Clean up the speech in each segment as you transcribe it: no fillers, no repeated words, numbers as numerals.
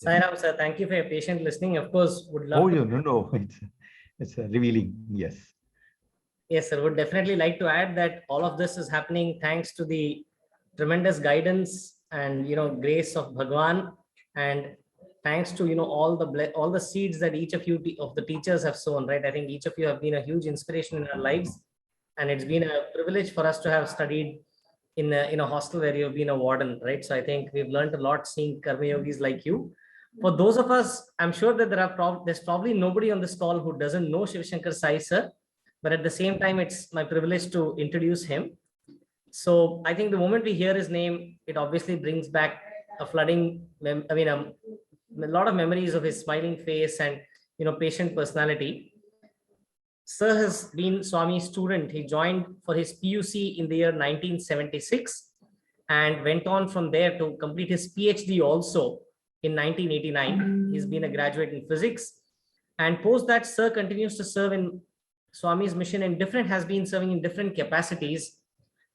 Sairam sir, thank you for your patient listening. Of course, would love. Oh, no, it's revealing. Yes. Yes, sir. Would definitely like to add that all of this is happening thanks to the tremendous guidance and grace of Bhagwan, and thanks to all the seeds that each of you of the teachers have sown. Right. I think each of you have been a huge inspiration in our lives, and it's been a privilege for us to have studied in a hostel where you've been a warden. Right. So I think we've learned a lot seeing Karma Yogis like you. For those of us, I'm sure that there's probably nobody on this call who doesn't know Siva Sankara Sai sir, but at the same time, it's my privilege to introduce him. So I think the moment we hear his name, it obviously brings back a flooding, a lot of memories of his smiling face and patient personality. Sir has been Swami's student. He joined for his PUC in the year 1976 and went on from there to complete his PhD also in 1989. He's been a graduate in physics, and post that, Sir continues to serve in Swami's mission has been serving in different capacities.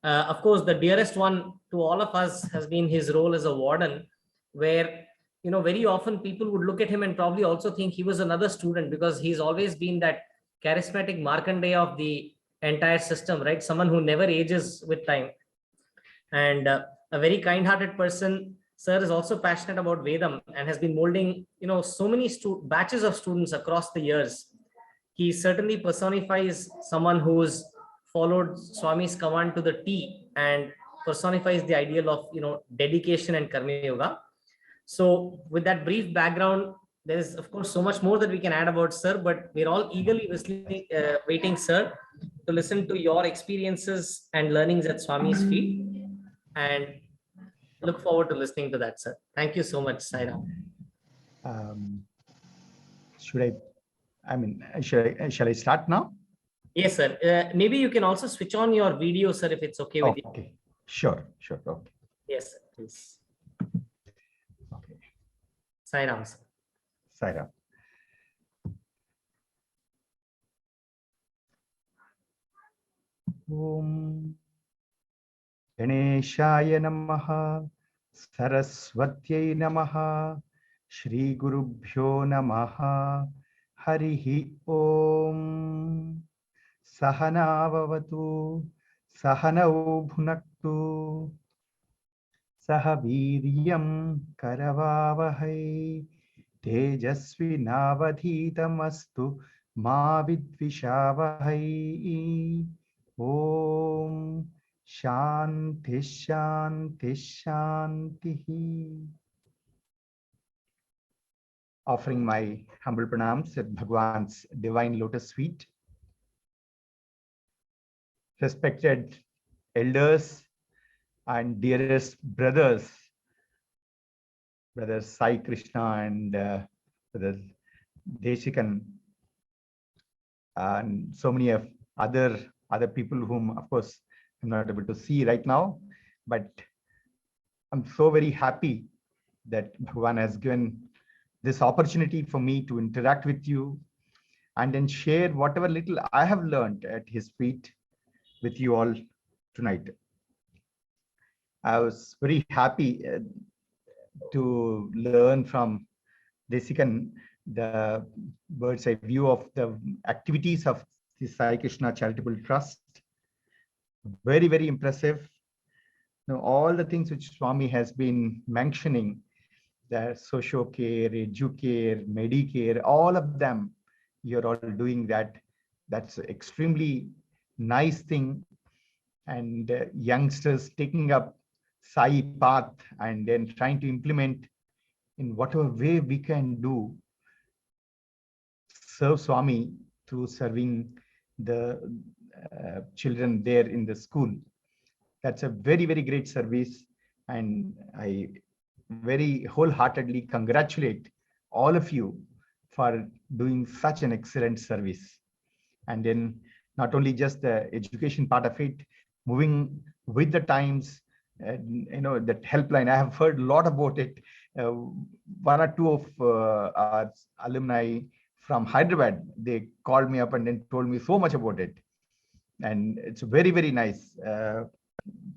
Of course, the dearest one to all of us has been his role as a warden, where very often people would look at him and probably also think he was another student, because he's always been that charismatic Markandeya of the entire system, right? Someone who never ages with time, and a very kind-hearted person. Sir is also passionate about Vedam and has been molding so many batches of students across the years. He certainly personifies someone who's followed Swami's command to the T and personifies the ideal of dedication and Karma Yoga. So with that brief background, there is of course so much more that we can add about Sir, but we're all eagerly waiting, Sir, to listen to your experiences and learnings at Swami's feet, and look forward to listening to that, Sir. Thank you so much, Sairam. Shall I start now? Yes, sir. Maybe you can also switch on your video, sir, if it's okay with you. Okay, sure. Okay. Yes, sir, please. Okay. Sairam, sir. Sairam. Om Ganeshaya Namaha, Saraswatyai Namaha, Shri Gurubhyo Namaha, Harihi Om. Sahana Vavatu, Sahanau Bhunaktu, Sahaviryam Karavavahai, Tejasvi Navadhitamastu, Ma Vidvishavahai. Om Shanti Shanti Shanti. Offering my humble pranams at Bhagwan's divine lotus feet. Respected elders and dearest brothers, Brother Sai Krishna and Brother Deshikan, and so many of other people whom, of course, I'm not able to see right now, but I'm so very happy that Bhagwan has given this opportunity for me to interact with you and then share whatever little I have learned at his feet with you all tonight. I was very happy to learn from Desikan the bird's eye view of the activities of the Sai Krishna Charitable Trust. Very, very impressive. All the things which Swami has been mentioning, the social care, educare, medicare, all of them, you're all doing that. That's extremely nice thing. And youngsters taking up Sai path and then trying to implement in whatever way we can do, serve Swami through serving the children there in the school. That's a very, very great service. And I very wholeheartedly congratulate all of you for doing such an excellent service. And then not only just the education part of it, moving with the times, that helpline, I have heard a lot about it. One or two of our alumni from Hyderabad, they called me up and then told me so much about it. And it's very, very nice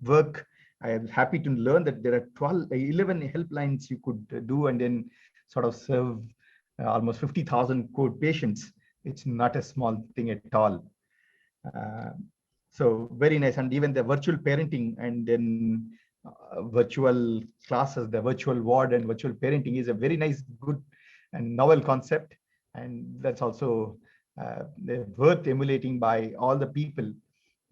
work. I am happy to learn that there are 11 helplines you could do, and then sort of serve almost 50,000 COVID patients. It's not a small thing at all. So very nice. And even the virtual parenting and then virtual classes, the virtual ward and virtual parenting is a very nice, good and novel concept. And that's also worth emulating by all the people.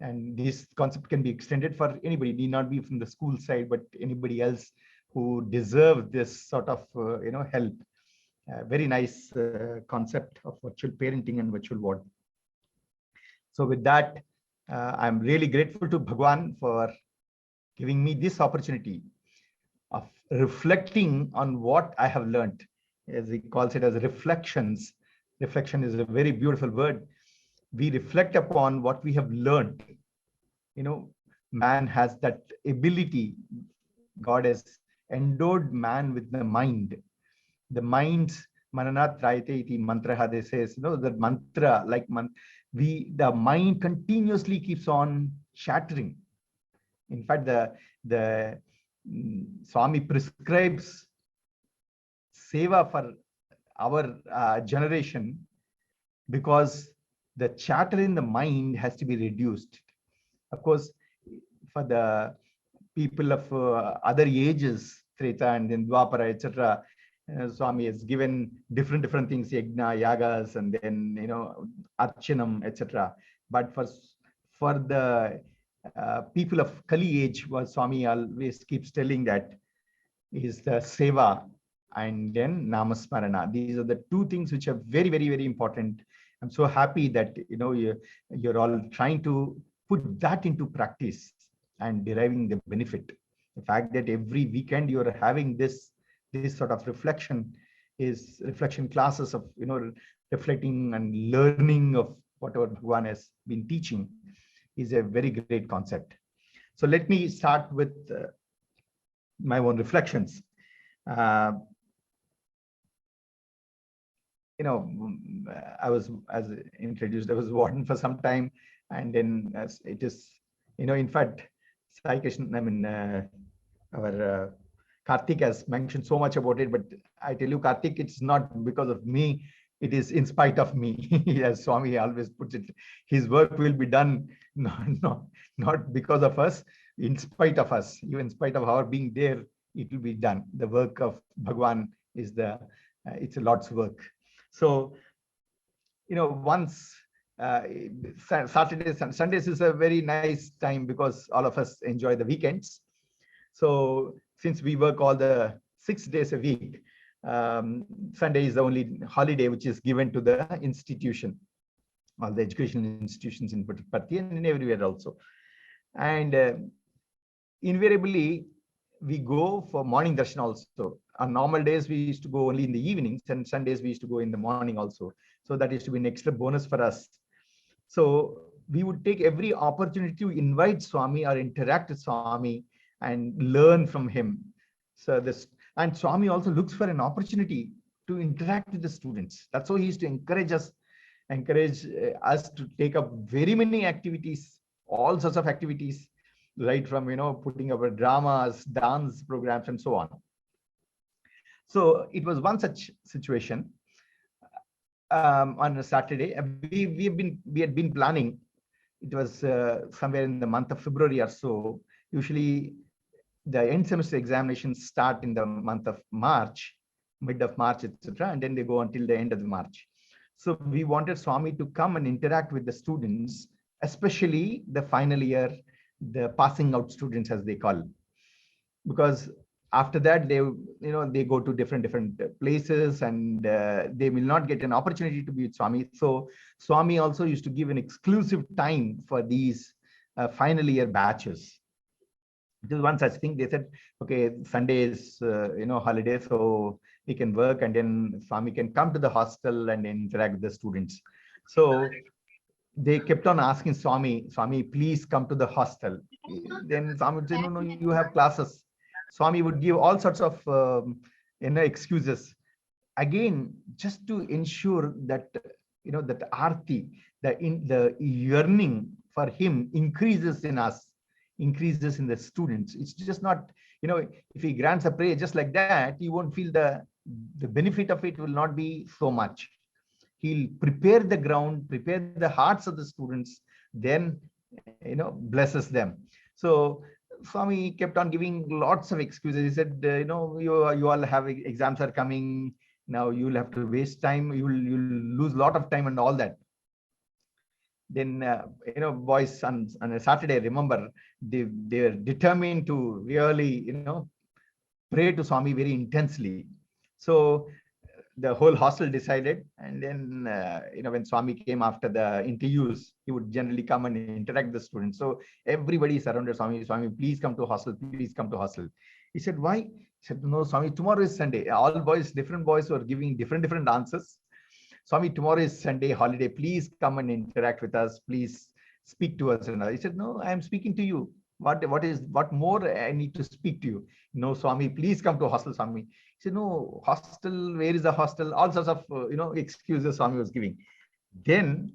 And this concept can be extended for anybody, need not be from the school side, but anybody else who deserve this sort of help. Very nice concept of virtual parenting and virtual ward. So with that, I'm really grateful to Bhagwan for giving me this opportunity of reflecting on what I have learned, as he calls it as reflections. Reflection is a very beautiful word. We reflect upon what we have learned. Man has that ability. God has endowed man with the mind. The mind's mananat rayate iti mantra, they says, the mantra, like the mind continuously keeps on shattering. In fact, the Swami prescribes seva for our generation because the chatter in the mind has to be reduced. Of course, for the people of other ages, Treta and then Dwapara, etc., Swami has given different things, yajna, yagas, and then archanam, etc. But for the people of Kali age, what Swami always keeps telling that is the seva and then namasmarana. These are the two things which are very, very, very important. I'm so happy that you're all trying to put that into practice and deriving the benefit. The fact that every weekend you're having this sort of reflection classes of reflecting and learning of whatever Bhagwan has been teaching is a very great concept. So let me start with my own reflections. I was, as introduced, I was warden for some time, and then as it is, in fact, Sai Krishna, our Karthik has mentioned so much about it, but I tell you, Karthik, it's not because of me, it is in spite of me. As Swami always puts it, his work will be done not because of us, in spite of us. Even in spite of our being there, it will be done. The work of Bhagwan is it's a Lord's work. So, once Saturdays and Sundays is a very nice time because all of us enjoy the weekends. So since we work all the 6 days a week, Sunday is the only holiday which is given to the institution, all the educational institutions in Puttaparthi and everywhere also. And invariably, we go for morning darshan also. On normal days, we used to go only in the evenings, and Sundays we used to go in the morning also. So that used to be an extra bonus for us. So we would take every opportunity to invite Swami or interact with Swami and learn from him. So and Swami also looks for an opportunity to interact with the students. That's how he used to encourage us to take up very many activities, all sorts of activities, right from putting up dramas, dance programs, and so on. So it was one such situation on a Saturday. We had been planning. It was somewhere in the month of February or so. Usually, the end semester examinations start in the month of March, mid of March, etc., and then they go until the end of March. So we wanted Swami to come and interact with the students, especially the final year, the passing out students, as they call, because after that they go to different places and they will not get an opportunity to be with Swami. So Swami also used to give an exclusive time for these final year batches. It is one such thing. They said, okay, Sunday is holiday, so he can work, and then Swami can come to the hostel and interact with the students. So they kept on asking Swami, please come to the hostel. Then Swami would say, no, you have classes. Swami would give all sorts of excuses. Again, just to ensure that that arti, the yearning for him increases in us, increases in the students. It's just not, if he grants a prayer just like that, you won't feel the the benefit of it will not be so much. He'll prepare the ground, prepare the hearts of the students, then blesses them. So Swami kept on giving lots of excuses. He said, you all have exams are coming now. You'll have to waste time. You'll lose a lot of time and all that. Then boys on a Saturday, remember, they're determined to really pray to Swami very intensely. So the whole hostel decided, and then when Swami came after the interviews, he would generally come and interact with the students. So everybody surrounded Swami. Swami, please come to hostel. Please come to hostel. He said, why? He said, no, Swami, tomorrow is Sunday. All boys, different boys were giving different answers. Swami, tomorrow is Sunday, holiday. Please come and interact with us. Please speak to us. And he said, no, I am speaking to you. What more I need to speak to you? No, Swami, please come to hostel, Swami. He said, no, hostel, where is the hostel? All sorts of, excuses Swami was giving. Then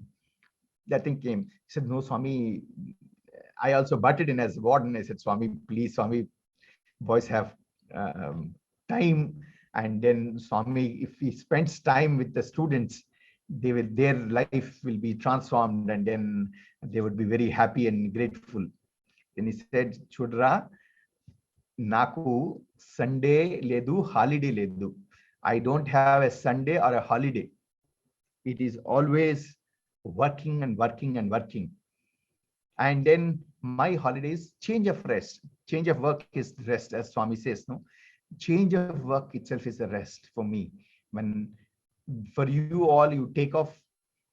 that thing came. He said, no, Swami, I also butted in as warden. I said, Swami, please, Swami, boys have time. And then Swami, if he spends time with the students, their life will be transformed, and then they would be very happy and grateful. Then he said, Chudra, Naku Sunday ledu, holiday ledu. I don't have a Sunday or a holiday. It is always working and working and working. And then my holidays, change of rest. Change of work is rest, as Swami says, no? Change of work itself is a rest for me. When for you all, you take off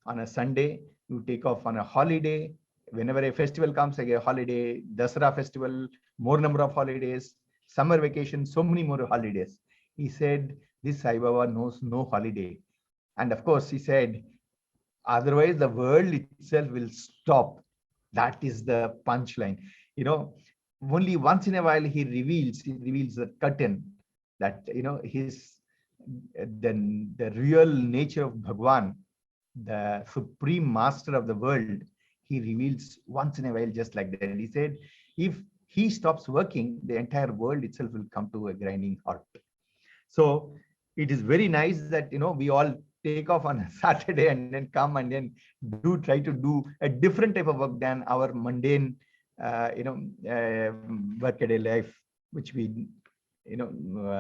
on a Sunday, you take off on a holiday. Whenever a festival comes, like a holiday, Dasara festival, more number of holidays, summer vacation, so many more holidays. He said, this Sai Baba knows no holiday. And of course, he said, otherwise the world itself will stop. That is the punchline. Only once in a while he reveals the curtain that, the real nature of Bhagwan, the supreme master of the world. He reveals once in a while, just like that. He said, if he stops working, the entire world itself will come to a grinding halt. So it is very nice that, we all take off on a Saturday and then come and then try to do a different type of work than our mundane, workaday life, which we,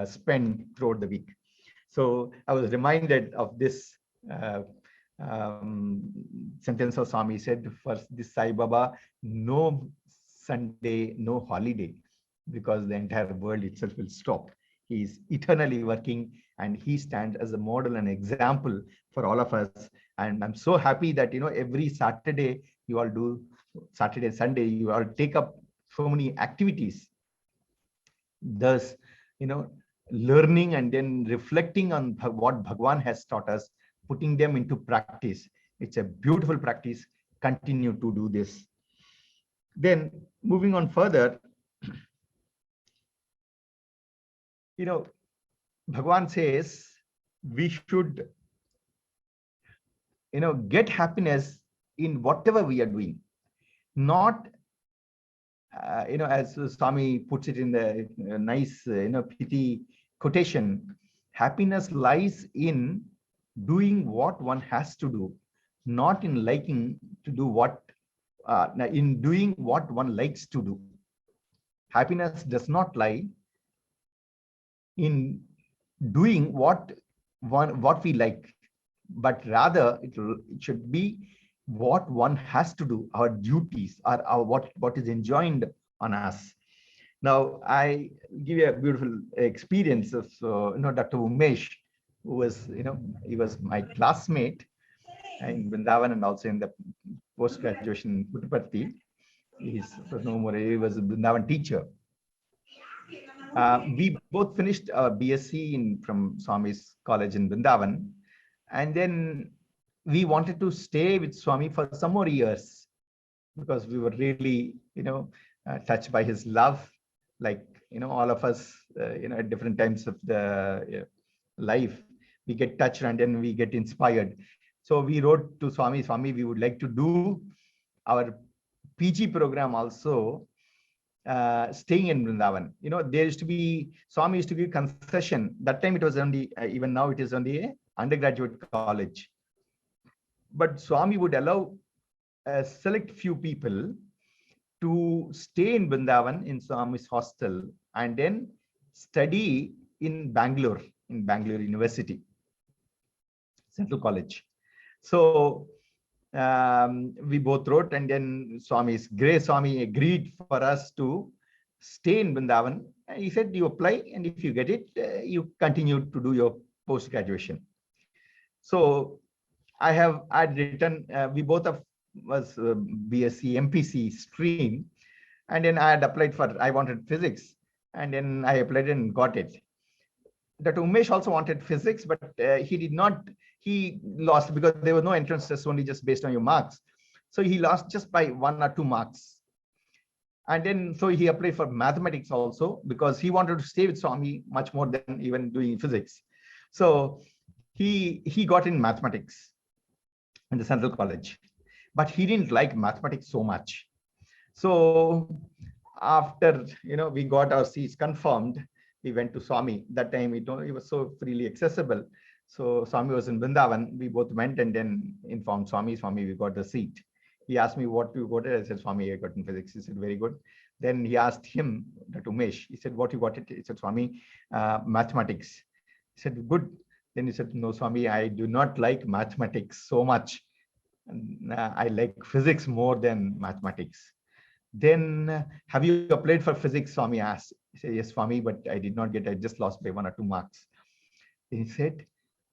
spend throughout the week. So I was reminded of this sentence of Swami. Said, for this Sai Baba, no Sunday, no holiday, because the entire world itself will stop. He is eternally working, and he stands as a model and example for all of us. And I'm so happy that, every Saturday you all do, Saturday, Sunday, you all take up so many activities. Thus, learning and then reflecting on what Bhagwan has taught us, putting them into practice. It's a beautiful practice. Continue to do this. Then moving on further, Bhagwan says we should, get happiness in whatever we are doing. Not, as Swami puts it in the nice, pithy quotation, happiness lies in doing what one has to do, not in liking to do in doing what one likes to do. Happiness does not lie in doing what we like, but rather it should be what one has to do, our duties, or what is enjoined on us. Now, I give you a beautiful experience of Dr. Umesh, who was, he was my classmate in Vrindavan and also in the post-graduation in Puttaparthi. He was a Vrindavan teacher. We both finished our BSc from Swami's college in Vrindavan, and then we wanted to stay with Swami for some more years because we were really, touched by his love, like, all of us, at different times of the life, we get touched and then we get inspired. So we wrote to Swami, we would like to do our PG program also staying in Vrindavan. There used to be, Swami used to give concession. That time it was only, even now it is only a undergraduate college. But Swami would allow a select few people to stay in Vrindavan in Swami's hostel and then study in Bangalore University, Central College. So we both wrote, and then Swami's grace, Swami agreed for us to stay in Vrindavan. And he said, you apply, and if you get it, you continue to do your post-graduation. So I'd written, we both of was BSc MPC stream, and then I had applied for, I wanted physics, and then I applied and got it. That Umesh also wanted physics, but he did not, he lost because there was no entrance test, only just based on your marks. So he lost just by 1 or 2 marks. And then, so he applied for mathematics also, because he wanted to stay with Swami much more than even doing physics. So he got in mathematics in the Central College, but he didn't like mathematics so much. So after, we got our seats confirmed, we went to Swami. That time it was so freely accessible. So Swami was in Vrindavan. We both went and then informed Swami. Swami, we got the seat. He asked me what you got it. I said, Swami, I got in physics. He said, very good. Then he asked him, that Umesh, he said, what you got it? He said, Swami, mathematics. He said, good. Then he said, no, Swami, I do not like mathematics so much. I like physics more than mathematics. Then, have you applied for physics? Swami asked. He said, yes, Swami, but I did not get, I just lost by 1 or 2 marks. Then he said,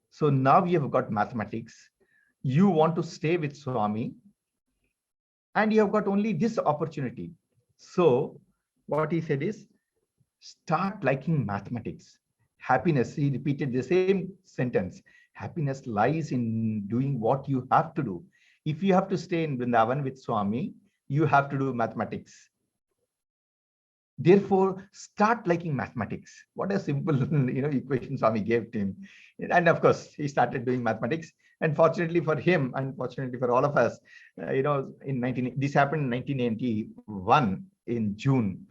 so now you have got mathematics. You want to stay with Swami, and you have got only this opportunity. So what he said is, start liking mathematics. Happiness, he repeated the same sentence. Happiness lies in doing what you have to do. If you have to stay in Vrindavan with Swami, you have to do mathematics. Therefore, start liking mathematics. What a simple equation Swami gave to him. And of course, he started doing mathematics. And fortunately for him, unfortunately for all of us, this happened in 1981 in June.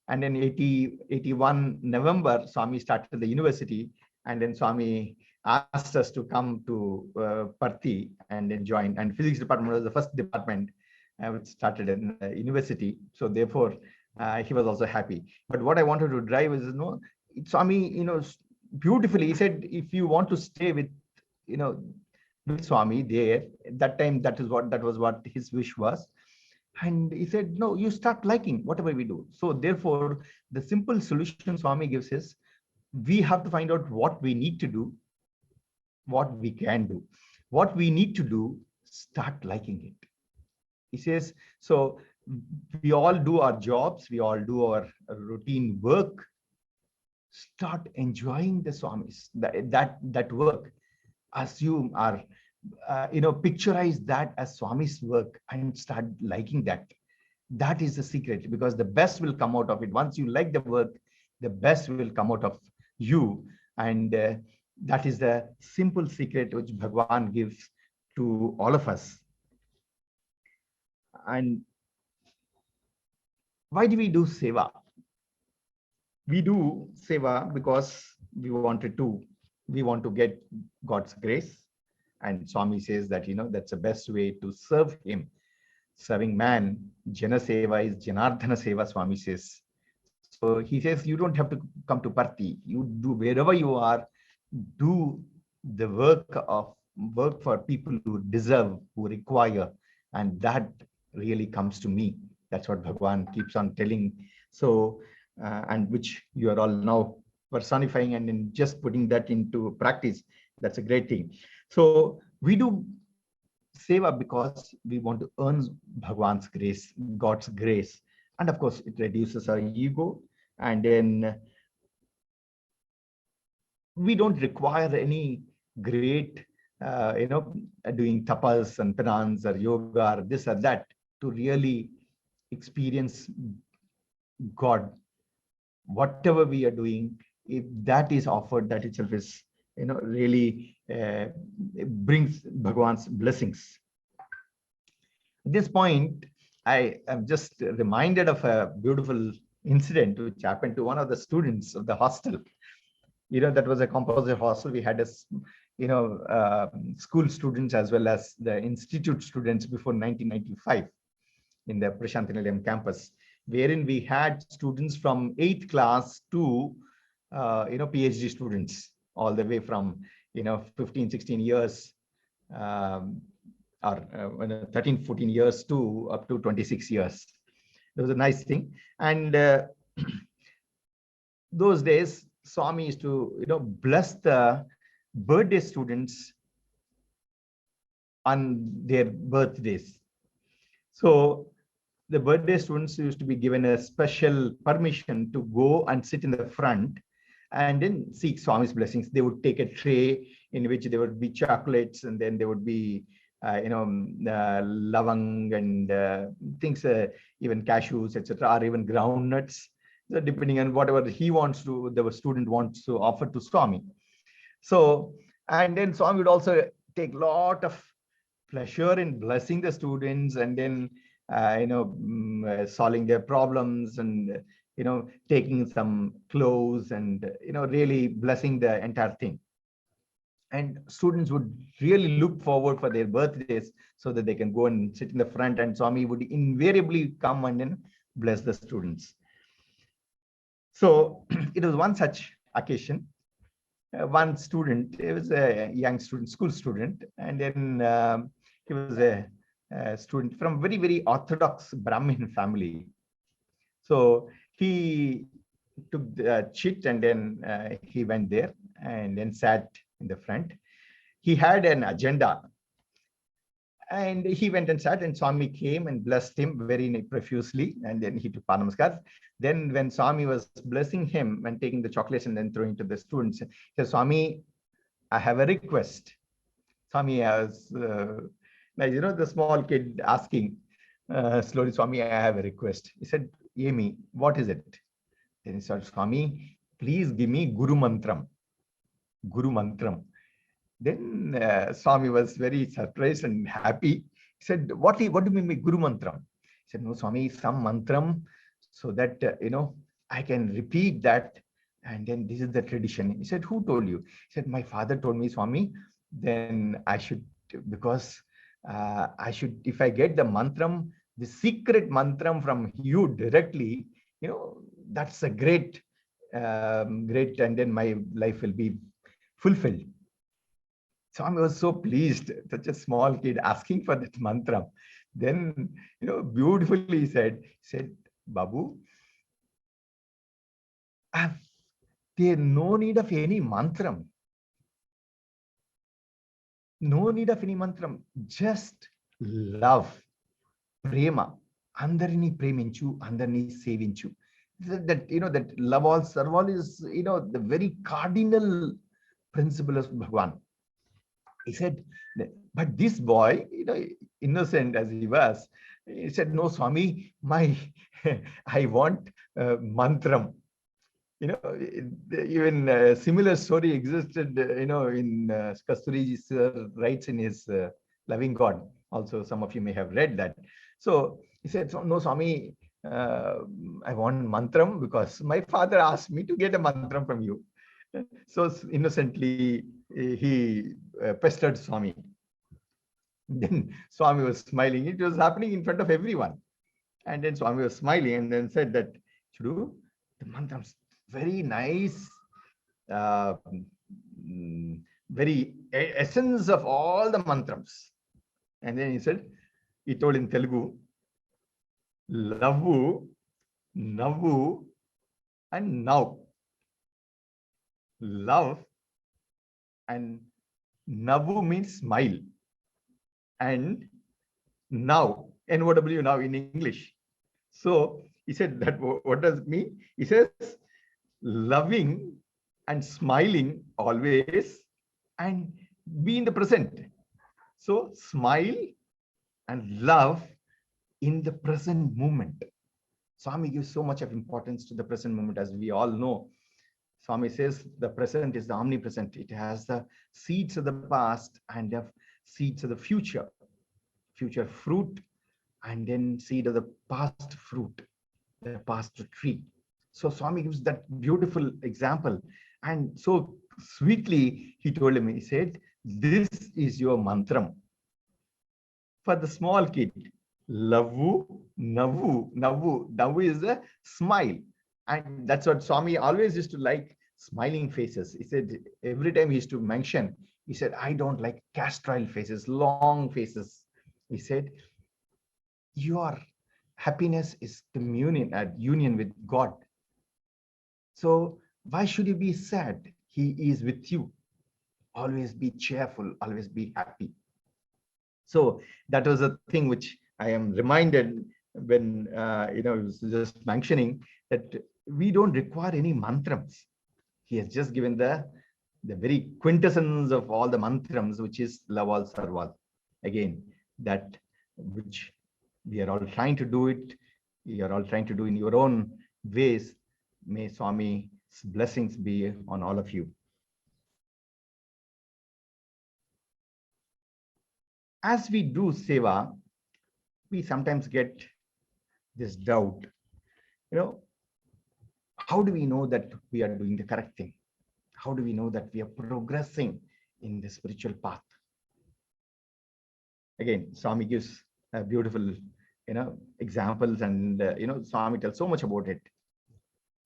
And then 81 November, Swami started the university. And then Swami asked us to come to Parthi and then join. And physics department was the first department which started in university. So therefore, he was also happy. But what I wanted to drive is, Swami, beautifully, he said, if you want to stay with, with Swami there, that time, that was what his wish was. And he said, no, you start liking whatever we do. So therefore, the simple solution Swami gives is, we have to find out what we need to do, what we can do. What we need to do, start liking it. He says, so we all do our jobs, we all do our routine work. Start enjoying the Swamis, that work. Assume or picturize that as Swami's work and start liking that. That is the secret, because the best will come out of it. Once you like the work, the best will come out of you. And that is the simple secret which Bhagwan gives to all of us. And why do we do Seva? We do Seva because we want to get God's grace. And Swami says that, that's the best way to serve him. Serving man, Jana Seva is Janardhana Seva, Swami says. So he says, you don't have to come to Parthi. You do wherever you are, do the work for people who deserve, who require. And that really comes to me. That's what Bhagwan keeps on telling. So, and which you are all now personifying and then just putting that into practice. That's a great thing. So we do Seva because we want to earn Bhagwan's grace, God's grace. And of course, it reduces our ego. And then we don't require any great, doing tapas and penance or yoga or this or that to really experience God. Whatever we are doing, if that is offered, that itself is, really brings Bhagwan's blessings. At this point, I am just reminded of a beautiful incident which happened to one of the students of the hostel. That was a composite hostel. We had school students as well as the institute students before 1995 in the Prasanthi Nilayam Campus, wherein we had students from 8th class to, PhD students, all the way from, 15, 16 years, or 13, 14 years to up to 26 years. It was a nice thing. And those days, Swami used to, bless the birthday students on their birthdays. So the birthday students used to be given a special permission to go and sit in the front and then seek Swami's blessings. They would take a tray in which there would be chocolates, and then there would be, lavang and things, even cashews, etc., or even groundnuts, so depending on whatever the student wants to offer to Swami. So, and then Swami would also take a lot of pleasure in blessing the students, and then solving their problems, and taking some clothes, and really blessing the entire thing. And students would really look forward for their birthdays so that they can go and sit in the front, and Swami would invariably come and then bless the students. So it was one such occasion. One student, he was a young student, school student, and then he was a student from very, very orthodox Brahmin family. So he took the chit, and then he went there and then sat in the front. He had an agenda, and he went and sat, and Swami came and blessed him very profusely, and then he took Namaskar. Then when Swami was blessing him and taking the chocolates and then throwing to the students, he said, "Swami, I have a request." Swami has, the small kid asking, slowly, "Swami, I have a request." He said, "Yemi, what is it?" Then he said, "Swami, please give me Guru Mantram." Guru Mantram. Then Swami was very surprised and happy. He said, what do you mean Guru Mantram? He said, "No, Swami, some mantram, so that, I can repeat that. And then this is the tradition." He said, "Who told you?" He said, "My father told me, Swami. Then I should, because if I get the mantram, the secret mantram from you directly, that's a great, and then my life will be fulfilled." Swami was so pleased, such a small kid asking for that mantra. Then, beautifully he said, "Babu, there's no need of any mantram. No need of any mantram. Just love, prema. Andarini preminchu, andarini sevinchu." That love all, serve all is, the very cardinal principle of Bhagwan. He said, but this boy, innocent as he was, he said, "No, Swami, I want mantram." Even a similar story existed, in Kasturi's writes in his Loving God. Also, some of you may have read that. So he said, "No, Swami, I want mantram because my father asked me to get a mantram from you." So innocently, he pestered Swami. Then Swami was smiling. It was happening in front of everyone. And then Swami was smiling and then said that, "Chudu, the mantram's very nice, very essence of all the mantrams." And then he told in Telugu, "Lavu, Navu, and now." Love and Navu means smile, and now, NOW now in English. So he said that, what does it mean? He says, loving and smiling always, and be in the present. So smile and love in the present moment. Swami gives so much of importance to the present moment, as we all know. Swami says the present is the omnipresent. It has the seeds of the past and the seeds of the future fruit, and then seed of the past fruit, the past tree. So Swami gives that beautiful example. And so sweetly, he told him, he said, this is your mantram for the small kid. Lavu, navu, navu. Navu is a smile. And that's what Swami always used to like, smiling faces. He said, every time he used to mention, he said, I don't like castrile faces, long faces. He said, your happiness is communion, union with God. So why should you be sad? He is with you. Always be cheerful, always be happy. So that was a thing which I am reminded when I was just mentioning that we don't require any mantrams. He has just given the very quintessence of all the mantrams, which is love all, serve all. Again, that which we are all trying to do it. You are all trying to do in your own ways. May Swami's blessings be on all of you. As we do seva, we sometimes get this doubt. How do we know that we are doing the correct thing? How do we know that we are progressing in the spiritual path? Again, Swami gives beautiful, examples, and Swami tells so much about it.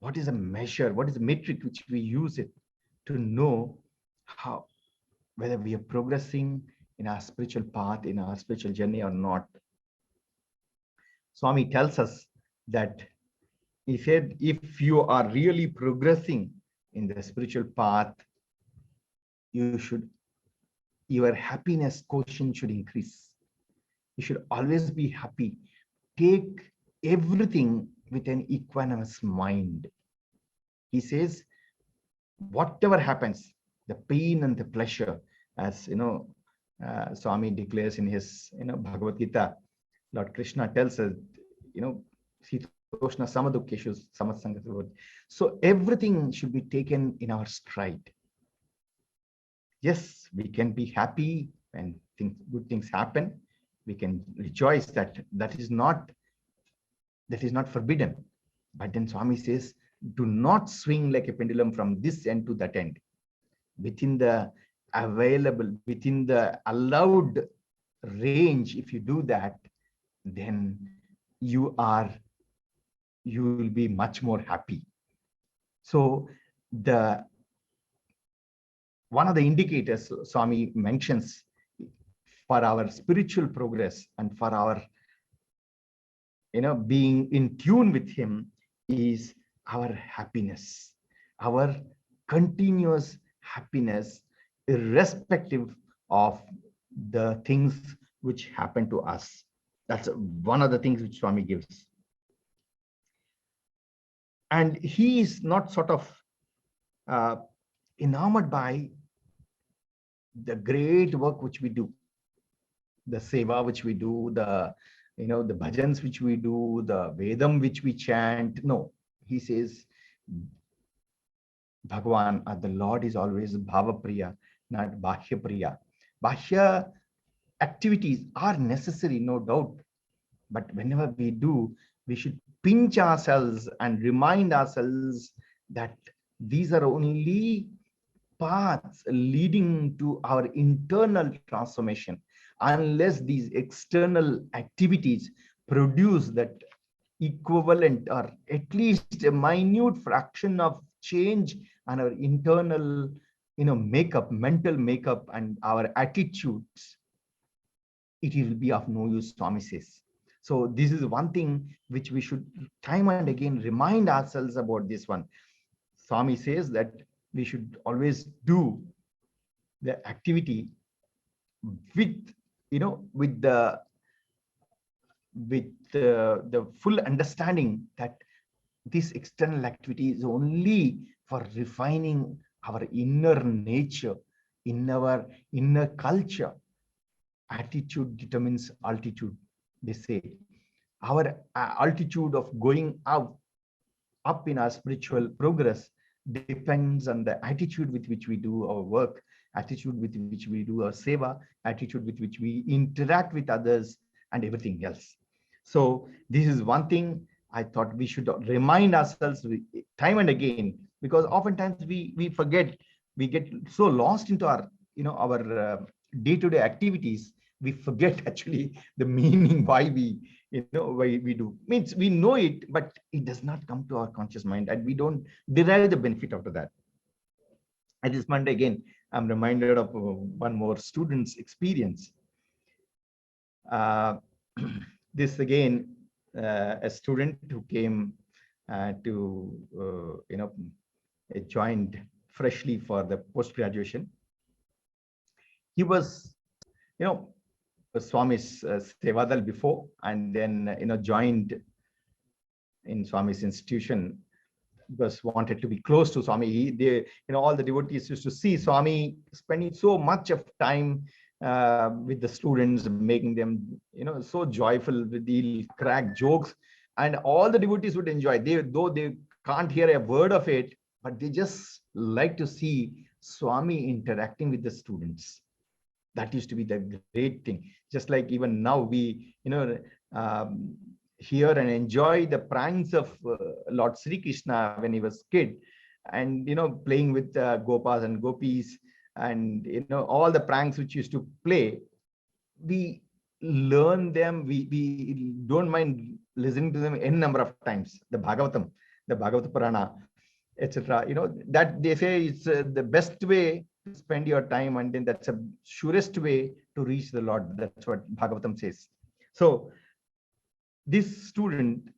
What is a measure? What is the metric which we use it to know how whether we are progressing in our spiritual path, in our spiritual journey or not? Swami tells us that he said, if you are really progressing in the spiritual path, your happiness quotient should increase. You should always be happy. Take everything with an equanimous mind. He says, whatever happens, the pain and the pleasure, as Swami declares in his Bhagavad Gita, Lord Krishna tells us, Sitoshna Samadukeshu Samatsangat. So everything should be taken in our stride. Yes, we can be happy when good things happen. We can rejoice that is not forbidden. But then Swami says, do not swing like a pendulum from this end to that end. Within the allowed range, if you do that, then you will be much more happy. So one of the indicators Swami mentions for our spiritual progress and for our being in tune with him is our happiness, our continuous happiness, irrespective of the things which happen to us. That's one of the things which Swami gives. And he is not sort of enamored by the great work which we do, the seva which we do, the bhajans which we do, the Vedam which we chant. No, he says, Bhagavan, the Lord is always Bhava Priya, not Bahya Priya. Bahya activities are necessary, no doubt. But whenever we do, we should pinch ourselves and remind ourselves that these are only paths leading to our internal transformation. Unless these external activities produce that equivalent or at least a minute fraction of change on our internal mental makeup and our attitudes, it will be of no use, Swami says. So this is one thing which we should time and again remind ourselves about this one. Swami says that we should always do the activity with the full understanding that this external activity is only for refining our inner nature, in our inner culture. Attitude determines altitude, they say. Our altitude of going up in our spiritual progress depends on the attitude with which we do our work, attitude with which we do our seva, attitude with which we interact with others, and everything else. So this is one thing I thought we should remind ourselves time and again, because oftentimes we forget, we get so lost into our, our day-to-day activities, we forget actually the meaning why why we do. Means we know it, but it does not come to our conscious mind, and we don't derive the benefit out of that. At this Monday again, I'm reminded of one more student's experience. Uh, this again, a student who came to joined freshly for the post graduation. He was, Swami's Sevadal before, and then joined in Swami's institution, because wanted to be close to Swami. All the devotees used to see Swami spending so much of time with the students, making them, so joyful with the crack jokes, and all the devotees would enjoy. Though they can't hear a word of it, but they just like to see Swami interacting with the students. That used to be the great thing. Just like even now we, hear and enjoy the pranks of Lord Sri Krishna when he was kid, and playing with gopas and gopis, and all the pranks which used to play. We learn them. We don't mind listening to them n number of times. The Bhagavatam, the Bhagavata Purana, etc. That they say it's the best way to spend your time, and then that's a surest way to reach the Lord. That's what Bhagavatam says. So this student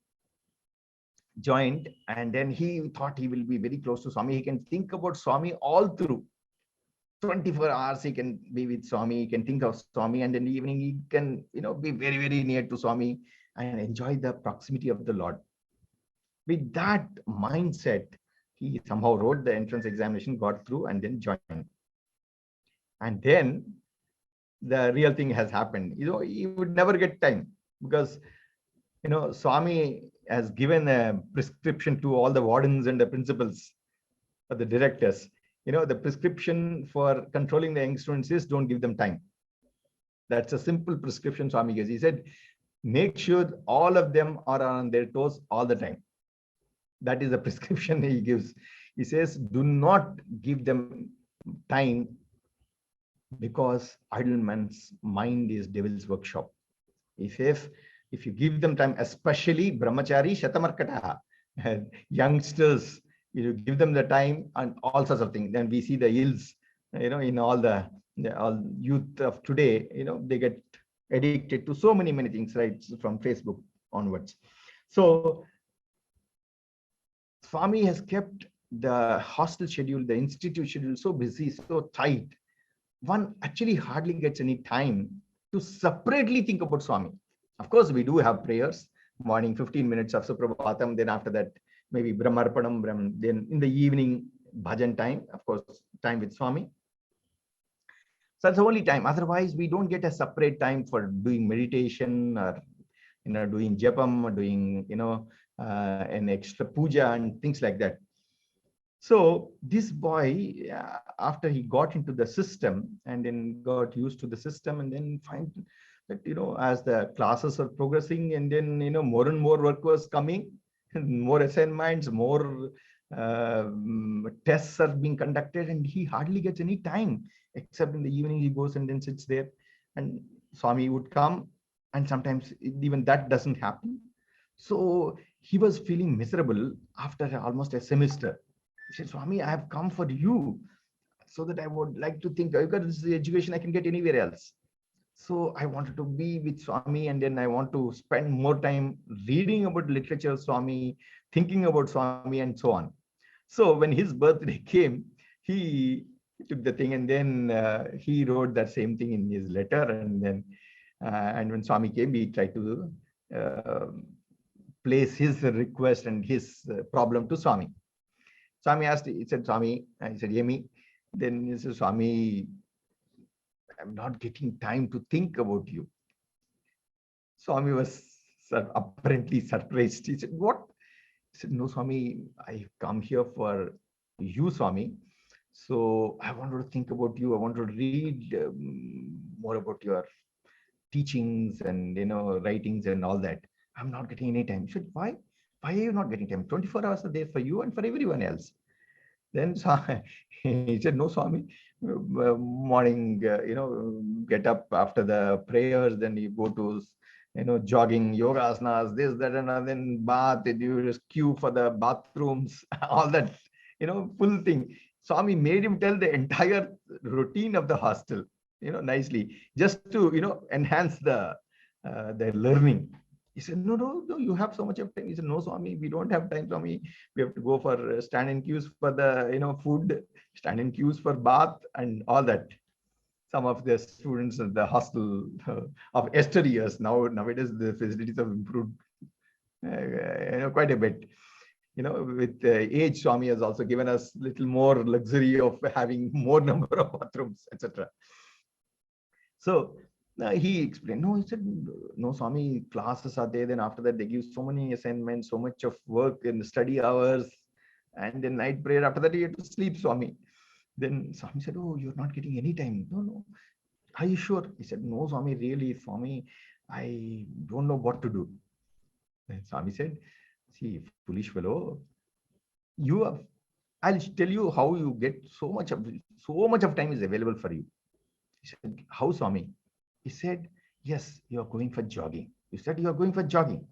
joined, and then he thought he will be very close to Swami. He can think about Swami all through 24 hours. He can be with Swami, he can think of Swami, and in the evening he can be very, very near to Swami and enjoy the proximity of the Lord. With that mindset, he somehow wrote the entrance examination, got through, and then joined. And then the real thing has happened. He would never get time, because Swami has given a prescription to all the wardens and the principals, or the directors. The prescription for controlling the young students is don't give them time. That's a simple prescription Swami gives. He said, make sure all of them are on their toes all the time. That is the prescription he gives. He says, do not give them time, because idle man's mind is devil's workshop. He says, if you give them time, especially Brahmachari Shatamarkataha, youngsters, you give them the time and all sorts of things. Then we see the ills, in all the all youth of today, they get addicted to so many things, right, from Facebook onwards. So Swami has kept the hostel schedule, the institute schedule so busy, so tight. One actually hardly gets any time to separately think about Swami. Of course, we do have prayers, morning 15 minutes of Suprabhatam, then after that, maybe Brahmarpanam, then in the evening, bhajan time, of course, time with Swami. So that's the only time. Otherwise, we don't get a separate time for doing meditation, or doing japam, or doing an extra puja and things like that. So this boy, after he got into the system and then got used to the system, and then find that as the classes are progressing, and then more and more work was coming, more assignments, more tests are being conducted, and he hardly gets any time, except in the evening he goes and then sits there, and Swami would come, and sometimes even that doesn't happen. So he was feeling miserable after almost a semester. He said, Swami, I have come for you, so that I would like to think, because this is the education I can get anywhere else. So I wanted to be with Swami, and then I want to spend more time reading about literature of Swami, thinking about Swami, and so on. So when his birthday came, he took the thing, and then he wrote that same thing in his letter. And then, and when Swami came, he tried to place his request and his problem to Swami. Swami asked, he said, Swami, and he said, Yemi. Then he said, Swami, I'm not getting time to think about you. Swami was apparently surprised. He said, what? He said, no, Swami, I come here for you, Swami. So I wanted to think about you. I want to read more about your teachings and writings and all that. I'm not getting any time. He said, why? Why are you not getting time? 24 hours are there for you and for everyone else. Then he said, no, Swami, morning, get up after the prayers, then you go to, jogging, yoga asanas, this, that, and then bath, you just queue for the bathrooms, all that, full thing. Swami made him tell the entire routine of the hostel, nicely, just to, enhance the learning. He said, no, you have so much of time. He said, no, Swami, we don't have time, Swami. We have to go for stand in queues for the, food, stand in queues for bath and all that. Some of the students at the hostel of yesteryears, nowadays the facilities have improved, quite a bit. With age, Swami has also given us little more luxury of having more number of bathrooms, etc. So he explained, no, he said, no, Swami, classes are there. Then after that, they give so many assignments, so much of work in study hours, and then night prayer. After that, you have to sleep, Swami. Then Swami said, oh, you're not getting any time. No. Are you sure? He said, no, Swami, really, Swami, I don't know what to do. Then Swami said, see, foolish fellow, I'll tell you how you get so much of time is available for you. He said, how, Swami? He said, yes, you are going for jogging. You said you are going for jogging.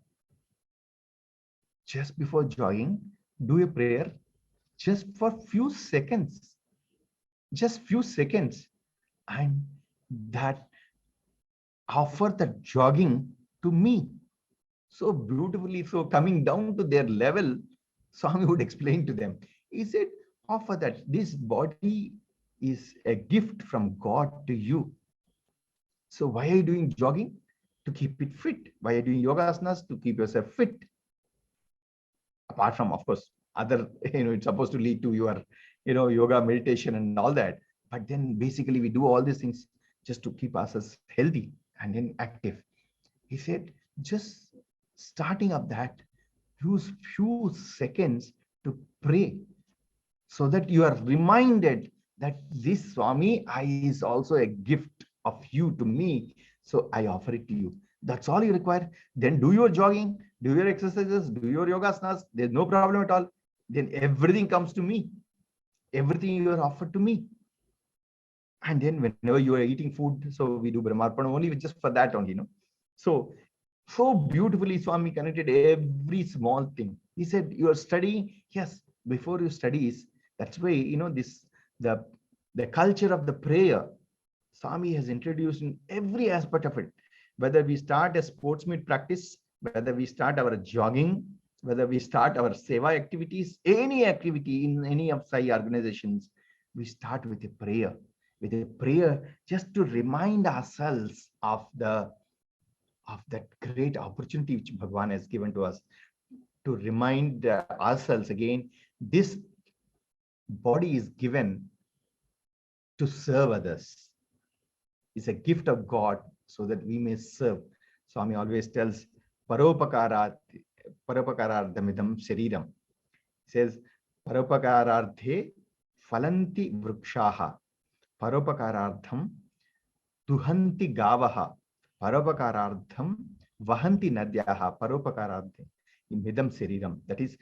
Just before jogging, do a prayer just for few seconds. Just few seconds. And that offer the jogging to me. So beautifully, so coming down to their level, Swami would explain to them. He said, offer that this body is a gift from God to you. So why are you doing jogging? To keep it fit. Why are you doing yoga asanas? To keep yourself fit. Apart from, of course, other, it's supposed to lead to your, yoga, meditation and all that. But then basically we do all these things just to keep ourselves healthy and then active. He said, just starting up that, use few seconds to pray so that you are reminded that this Swami is also a gift of you to me. So I offer it to you. That's all you require. Then do your jogging, do your exercises, do your yogasanas. There's no problem at all. Then everything comes to me. Everything you are offered to me. And then whenever you are eating food, so we do Brahmarpana only just for that only, So beautifully Swami connected every small thing. He said, you are studying. Yes, before you studies, that's why, the culture of the prayer, Swami has introduced in every aspect of it. Whether we start a sports meet practice, whether we start our jogging, whether we start our seva activities, any activity in any of Sai organizations, we start with a prayer. With a prayer just to remind ourselves of that great opportunity which Bhagwan has given to us, to remind ourselves again, this body is given to serve others. It's a gift of God so that we may serve. Swami always tells, Paropakaradhamidam Shariram. He says, Paropakaradhe Phalanti Vrukshaha, Paropakaradham Duhanti Gavaha, Paropakaradham Vahanti Nadyaha, Paropakaradhe Midam Shariram. That is,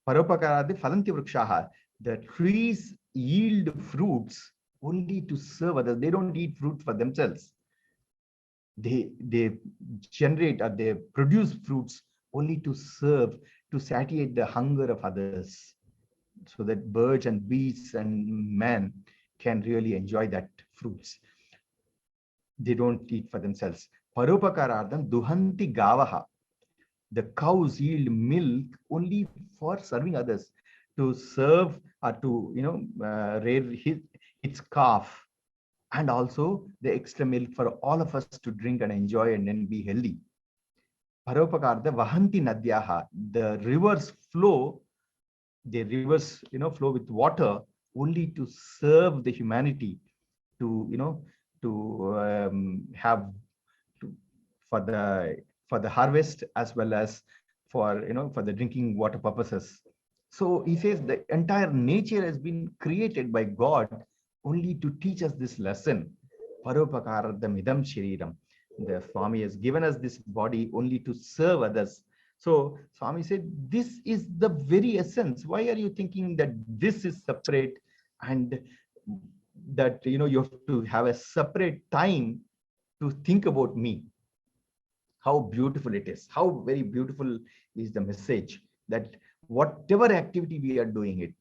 Paropakaradhe Phalanti Vrukshaha. The trees yield fruits only to serve others. They don't eat fruit for themselves. They generate or they produce fruits only to serve, to satiate the hunger of others, so that birds and beasts and man can really enjoy that fruits. They don't eat for themselves. Paropakaradham duhanti gavaha. The cows yield milk only for serving others, to serve or to rear its calf, and also the extra milk for all of us to drink and enjoy and then be healthy. Paropakarda vahanti nadyaha. The rivers flow, flow with water only to serve the humanity, to have for the harvest as well as for the drinking water purposes. So he says the entire nature has been created by God only to teach us this lesson. Paropakaradam idam shariram. The Swami has given us this body only to serve others. So Swami said, this is the very essence. Why are you thinking that this is separate and that, you have to have a separate time to think about me? How beautiful it is. How very beautiful is the message that whatever activity we are doing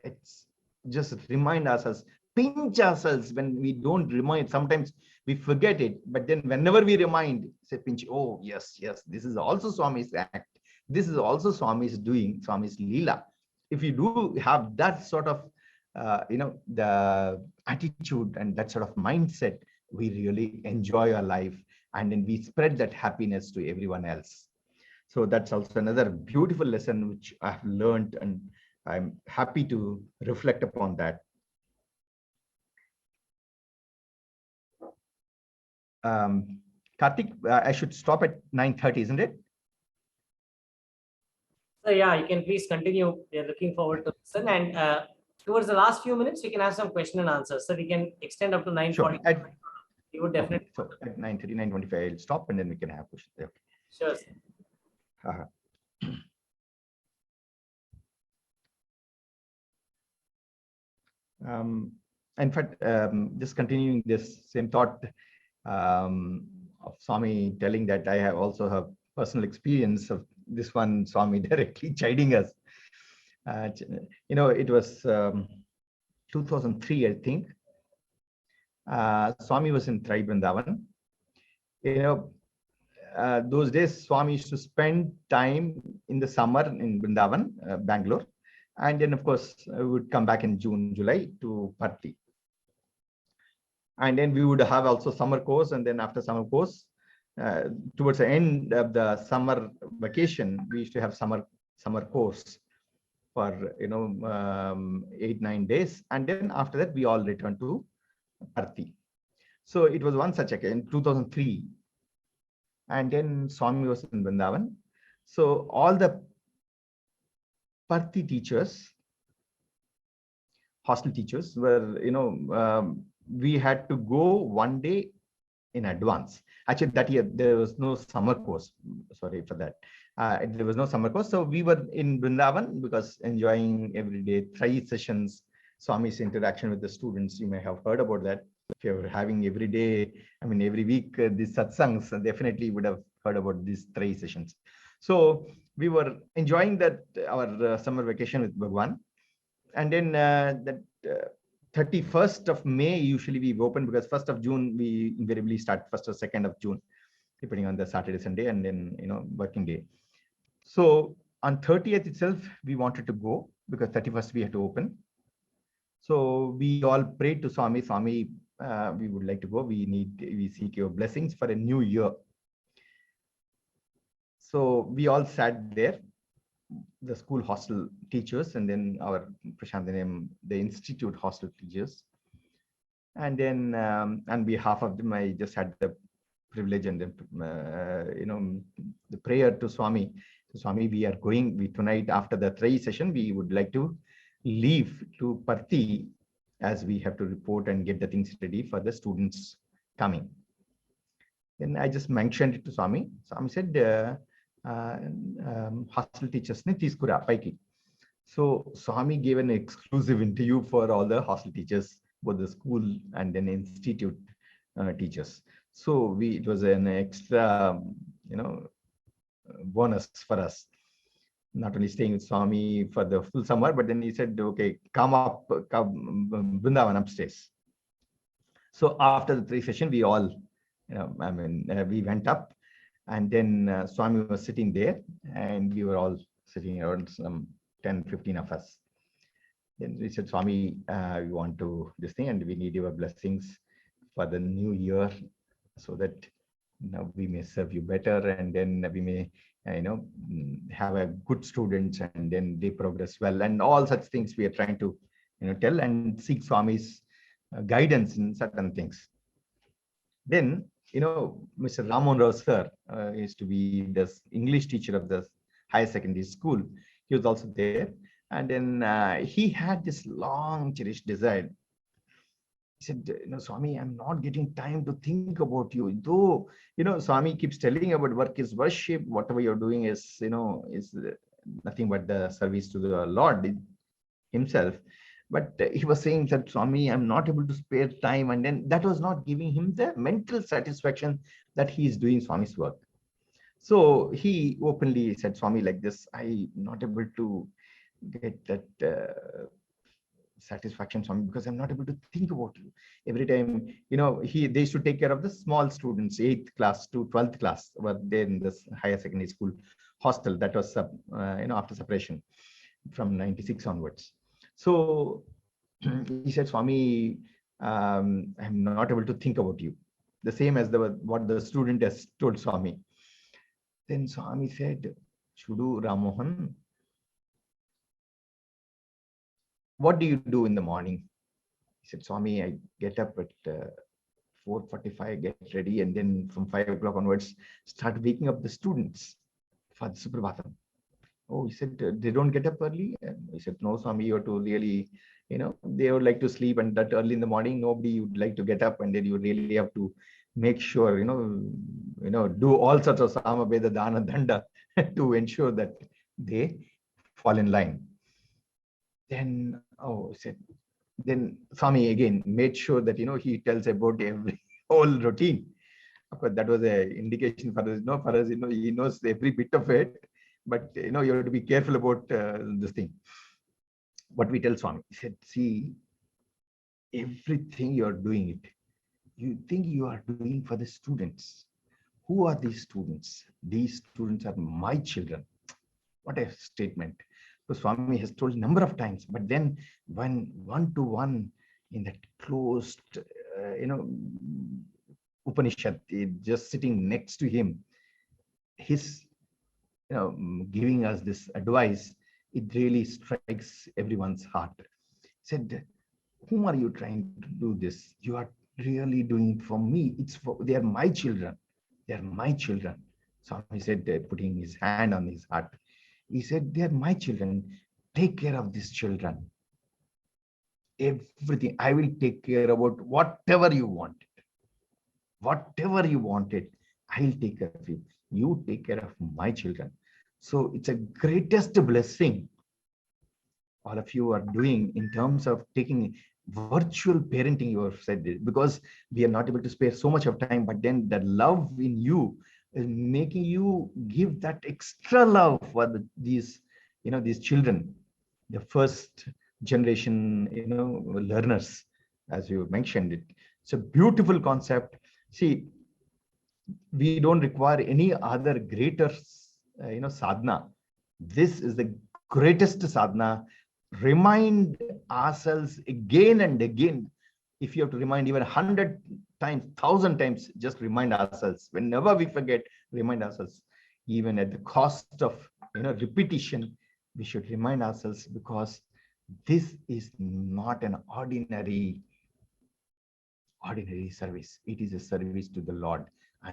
it's just remind ourselves, pinch ourselves when we don't remind. Sometimes we forget it, but then whenever we remind, say pinch, oh yes, this is also Swami's act. This is also Swami's doing, Swami's Leela. If you do have that sort of, the attitude and that sort of mindset, we really enjoy our life, and then we spread that happiness to everyone else. So that's also another beautiful lesson which I've learned, and I'm happy to reflect upon that. Karthik, I should stop at 9:30, isn't it? So yeah, you can please continue. We are looking forward to listen. And towards the last few minutes, we can have some question and answers. So we can extend up to 9:40. Sure. You would definitely. Okay. So at 9:30, 9:25, I'll stop and then we can have questions. Okay. Sure. In fact, just continuing this same thought of Swami telling that I have also have personal experience of this one, Swami directly chiding us. It was 2003, I think. Swami was in Tri Vrindavan. Those days, Swami used to spend time in the summer in Vrindavan, Bangalore. And then, of course, we would come back in June, July to Parthi. And then we would have also summer course. And then after summer course, towards the end of the summer vacation, we used to have summer course for 8-9 days. And then after that, we all returned to Parthi. So it was one such occasion in 2003. And then Swami was in Vrindavan. So all the Parthi teachers, hostel teachers were, we had to go one day in advance. Actually, that year there was no summer course. Sorry for that. There was no summer course. So we were in Vrindavan because enjoying every day 3 sessions, Swami's interaction with the students. You may have heard about that. If you're having every day, every week, these satsangs, definitely would have heard about these 3 sessions. So we were enjoying that our summer vacation with Bhagwan. And then that 31st of May, usually we open because 1st of June, we invariably start 1st or 2nd of June, depending on the Saturday, Sunday, and then, working day. So on 30th itself, we wanted to go because 31st we had to open. So we all prayed to Swami, Swami, we would like to go. We seek your blessings for a new year. So we all sat there, the school hostel teachers, and then our Prasanthi Nilayam, the institute hostel teachers. And then on behalf of them, I just had the privilege and the prayer to Swami. So Swami, we are going, tonight after the 3 session, we would like to leave to Parthi as we have to report and get the things ready for the students coming. Then I just mentioned it to Swami. Swami said, hostel teachers ne teeskura paiki. So Swami gave an exclusive interview for all the hostel teachers, both the school and then institute teachers. So it was an extra, bonus for us. Not only staying with Swami for the full summer, but then he said, okay, come Vrindavan upstairs. So after the 3 session, we all, we went up, and then Swami was sitting there, and we were all sitting around, some 10-15 of us. Then we said, Swami, we want to this thing, and we need your blessings for the new year, so that we may serve you better, and then we may have a good students, and then they progress well, and all such things we are trying to tell and seek Swami's guidance in certain things. Then Mr. Ramon Rao sir used to be the English teacher of the higher secondary school. He was also there, and then he had this long cherished desire He said, Swami, I'm not getting time to think about you. Though, Swami keeps telling about work is worship. Whatever you're doing is nothing but the service to the Lord himself. But he was saying that, Swami, I'm not able to spare time. And then that was not giving him the mental satisfaction that he is doing Swami's work. So he openly said, Swami, like this, I'm not able to get that satisfaction, Swami, because I'm not able to think about you. Every time, they used to take care of the small students, 8th class to 12th class, were there in this higher secondary school hostel that was, after separation from 96 onwards. So he said, Swami, I'm not able to think about you. The same as what the student has told Swami. Then Swami said, Chudu Ramohan, what do you do in the morning? He said, Swami, I get up at 4:45, get ready, and then from 5 o'clock onwards, start waking up the students for the Suprabhatam. Oh, he said, they don't get up early? And he said, no, Swami, you have to really, they would like to sleep, and that early in the morning, nobody would like to get up, and then you really have to make sure, do all sorts of Samaveda, Dana, Danda to ensure that they fall in line. Then, he said, then Swami again made sure that, he tells about every whole routine. Of course, that was an indication for us, for us, he knows every bit of it, but, you have to be careful about this thing. What we tell Swami, he said, see, everything you're doing it, you think you are doing for the students. Who are these students? These students are my children. What a statement. So Swami has told a number of times, but then when one-to-one in that closed, Upanishad, just sitting next to him, his, giving us this advice, it really strikes everyone's heart. He said, whom are you trying to do this? You are really doing for me. They are my children. They are my children. Swami said, putting his hand on his heart. He said, they are my children. Take care of these children. Everything. I will take care about whatever you want. Whatever you wanted, I'll take care of you. You take care of my children. So it's a greatest blessing all of you are doing in terms of taking virtual parenting, you have said this, because we are not able to spare so much of time, but then the love in you is making you give that extra love for these children, the first generation, learners, as you mentioned it. It's a beautiful concept. See, we don't require any other greater, sadhana. This is the greatest sadhana. Remind ourselves again and again. If you have to remind even 100 times, 1,000 times, just remind ourselves. Whenever we forget, remind ourselves. Even at the cost of repetition, we should remind ourselves, because this is not an ordinary service. It is a service to the Lord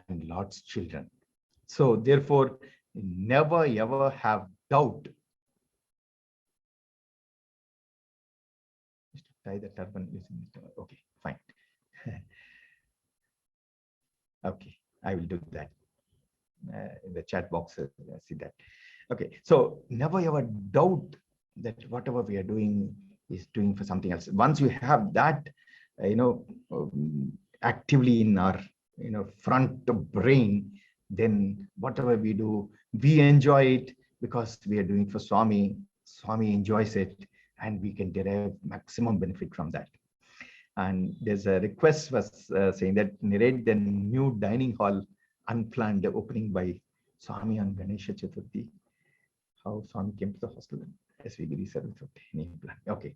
and Lord's children. So therefore, never ever have doubt. Just tie the turban using it. Okay, fine. Okay, I will do that. In the chat box, see that. Okay, so never ever doubt that whatever we are doing is doing for something else. Once you have that, actively in our front brain, then whatever we do, we enjoy it, because we are doing it for Swami. Swami enjoys it, and we can derive maximum benefit from that. And there's a request was saying that narrate the new dining hall unplanned opening by Swami on Ganesha Chaturthi. How Swami came to the hostel as we Giri service. Okay,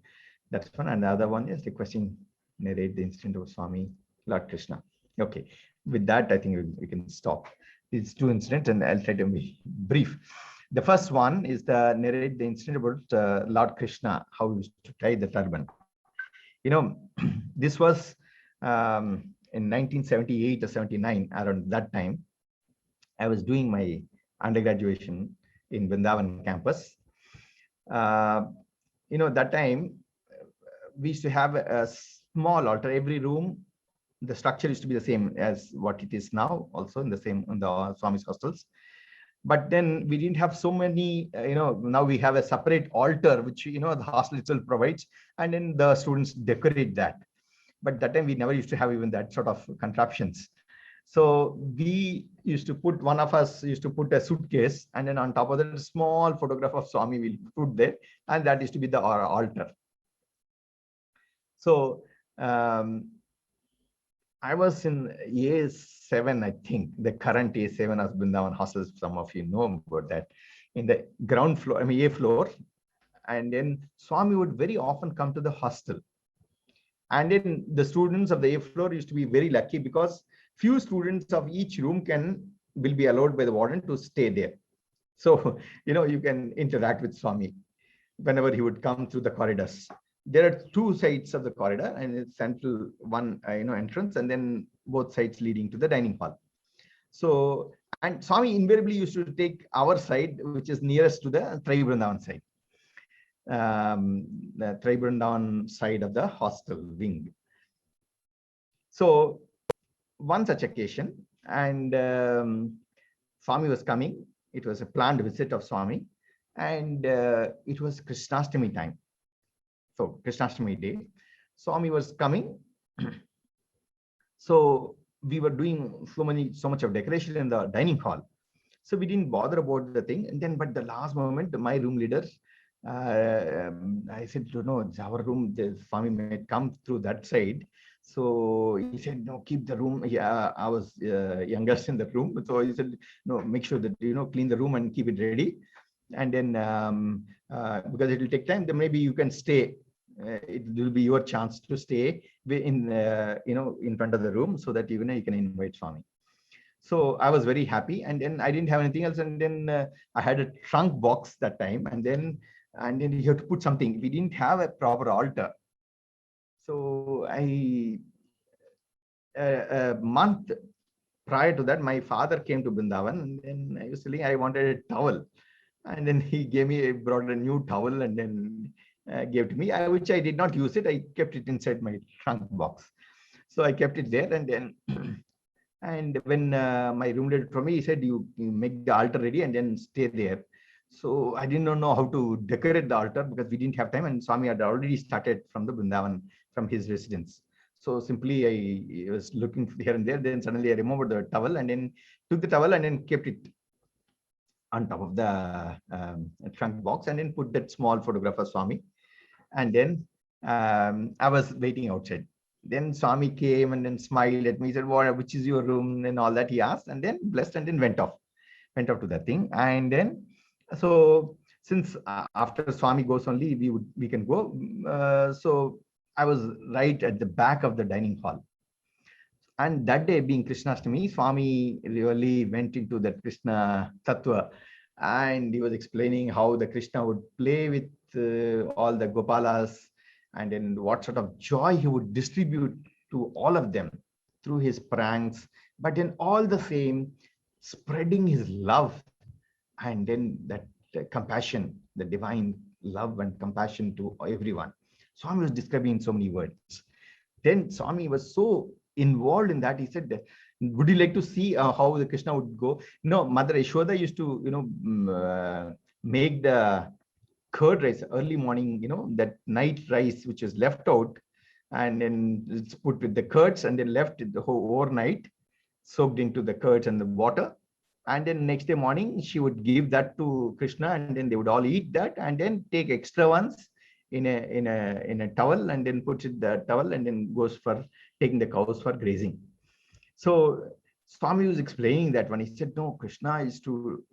that's one. And the other one is requesting narrate the incident of Swami Lord Krishna. Okay, with that, I think we can stop. These two incidents, and I'll try to be brief. The first one is the narrate the incident about Lord Krishna, how he used to tie the turban. This was in 1978 or 79, around that time. I was doing my undergraduate in Vrindavan campus. That time we used to have a small altar. Every room, the structure used to be the same as what it is now, also in the Swami's hostels. But then we didn't have so many, now we have a separate altar, which, the hostel itself provides, and then the students decorate that. But that time we never used to have even that sort of contraptions. So one of us used to put a suitcase, and then on top of that, a small photograph of Swami will put there, and that used to be our altar. So I was in A7, I think, the current A7 of Vrindavan hostels. Some of you know about that. In the ground floor, A floor, and then Swami would very often come to the hostel. And then the students of the A floor used to be very lucky, because few students of each room will be allowed by the warden to stay there. So, you can interact with Swami whenever he would come through the corridors. There are two sides of the corridor, and it's central one, entrance, and then both sides leading to the dining hall. So, and Swami invariably used to take our side, which is nearest to the Vrindavan side. The Vrindavan side of the hostel wing. So one such occasion, and Swami was coming. It was a planned visit of Swami, and it was Krishnastami time. So Krishnastami day, Swami was coming. So we were doing so much of decoration in the dining hall. So we didn't bother about the thing. And then, but the last moment, my room leader, I said, it's our room. The Swami may come through that side. So he said, no, keep the room. Yeah, I was youngest in the room. So he said, no, make sure that, clean the room and keep it ready. And then, because it will take time, then maybe you can stay. It will be your chance to stay in, in front of the room, so that, you can invite Swami. So I was very happy. And then I didn't have anything else. And then I had a trunk box that time. And then you have to put something. We didn't have a proper altar. So a month prior to that, my father came to Vrindavan, and then I was telling I wanted a towel. And then he brought a new towel, and then gave to me, which I did not use it. I kept it inside my trunk box. So I kept it there. And then, and when my room leader told me, he said, you make the altar ready and then stay there. So I did not know how to decorate the altar, because we didn't have time, and Swami had already started from the Vrindavan, from his residence. So simply I was looking here and there. Then suddenly I remembered the towel, and then took the towel and then kept it on top of the trunk box, and then put that small photograph of Swami. And then I was waiting outside. Then Swami came and then smiled at me. He said, which is your room, and all that he asked, and then blessed, and then went off to that thing. And then, so since after Swami goes only, we can go. So I was right at the back of the dining hall. And that day, being Krishnastami, Swami really went into that Krishna Tattva, and he was explaining how the Krishna would play with all the Gopalas, and then what sort of joy he would distribute to all of them through his pranks, but then all the same, spreading his love, and then that compassion, the divine love and compassion to everyone. Swami was describing in so many words. Then Swami was so involved in that. He said, would you like to see how the Krishna would go? Mother Yashoda used to, make the curd rice early morning, that night rice, which is left out, and then it's put with the curds, and then left the whole overnight, soaked into the curds and the water. And then next day morning, she would give that to Krishna, and then they would all eat that, and then take extra ones in a towel, and then put it the towel, and then goes for taking the cows for grazing. So Swami was explaining that when he said, no, Krishna is to,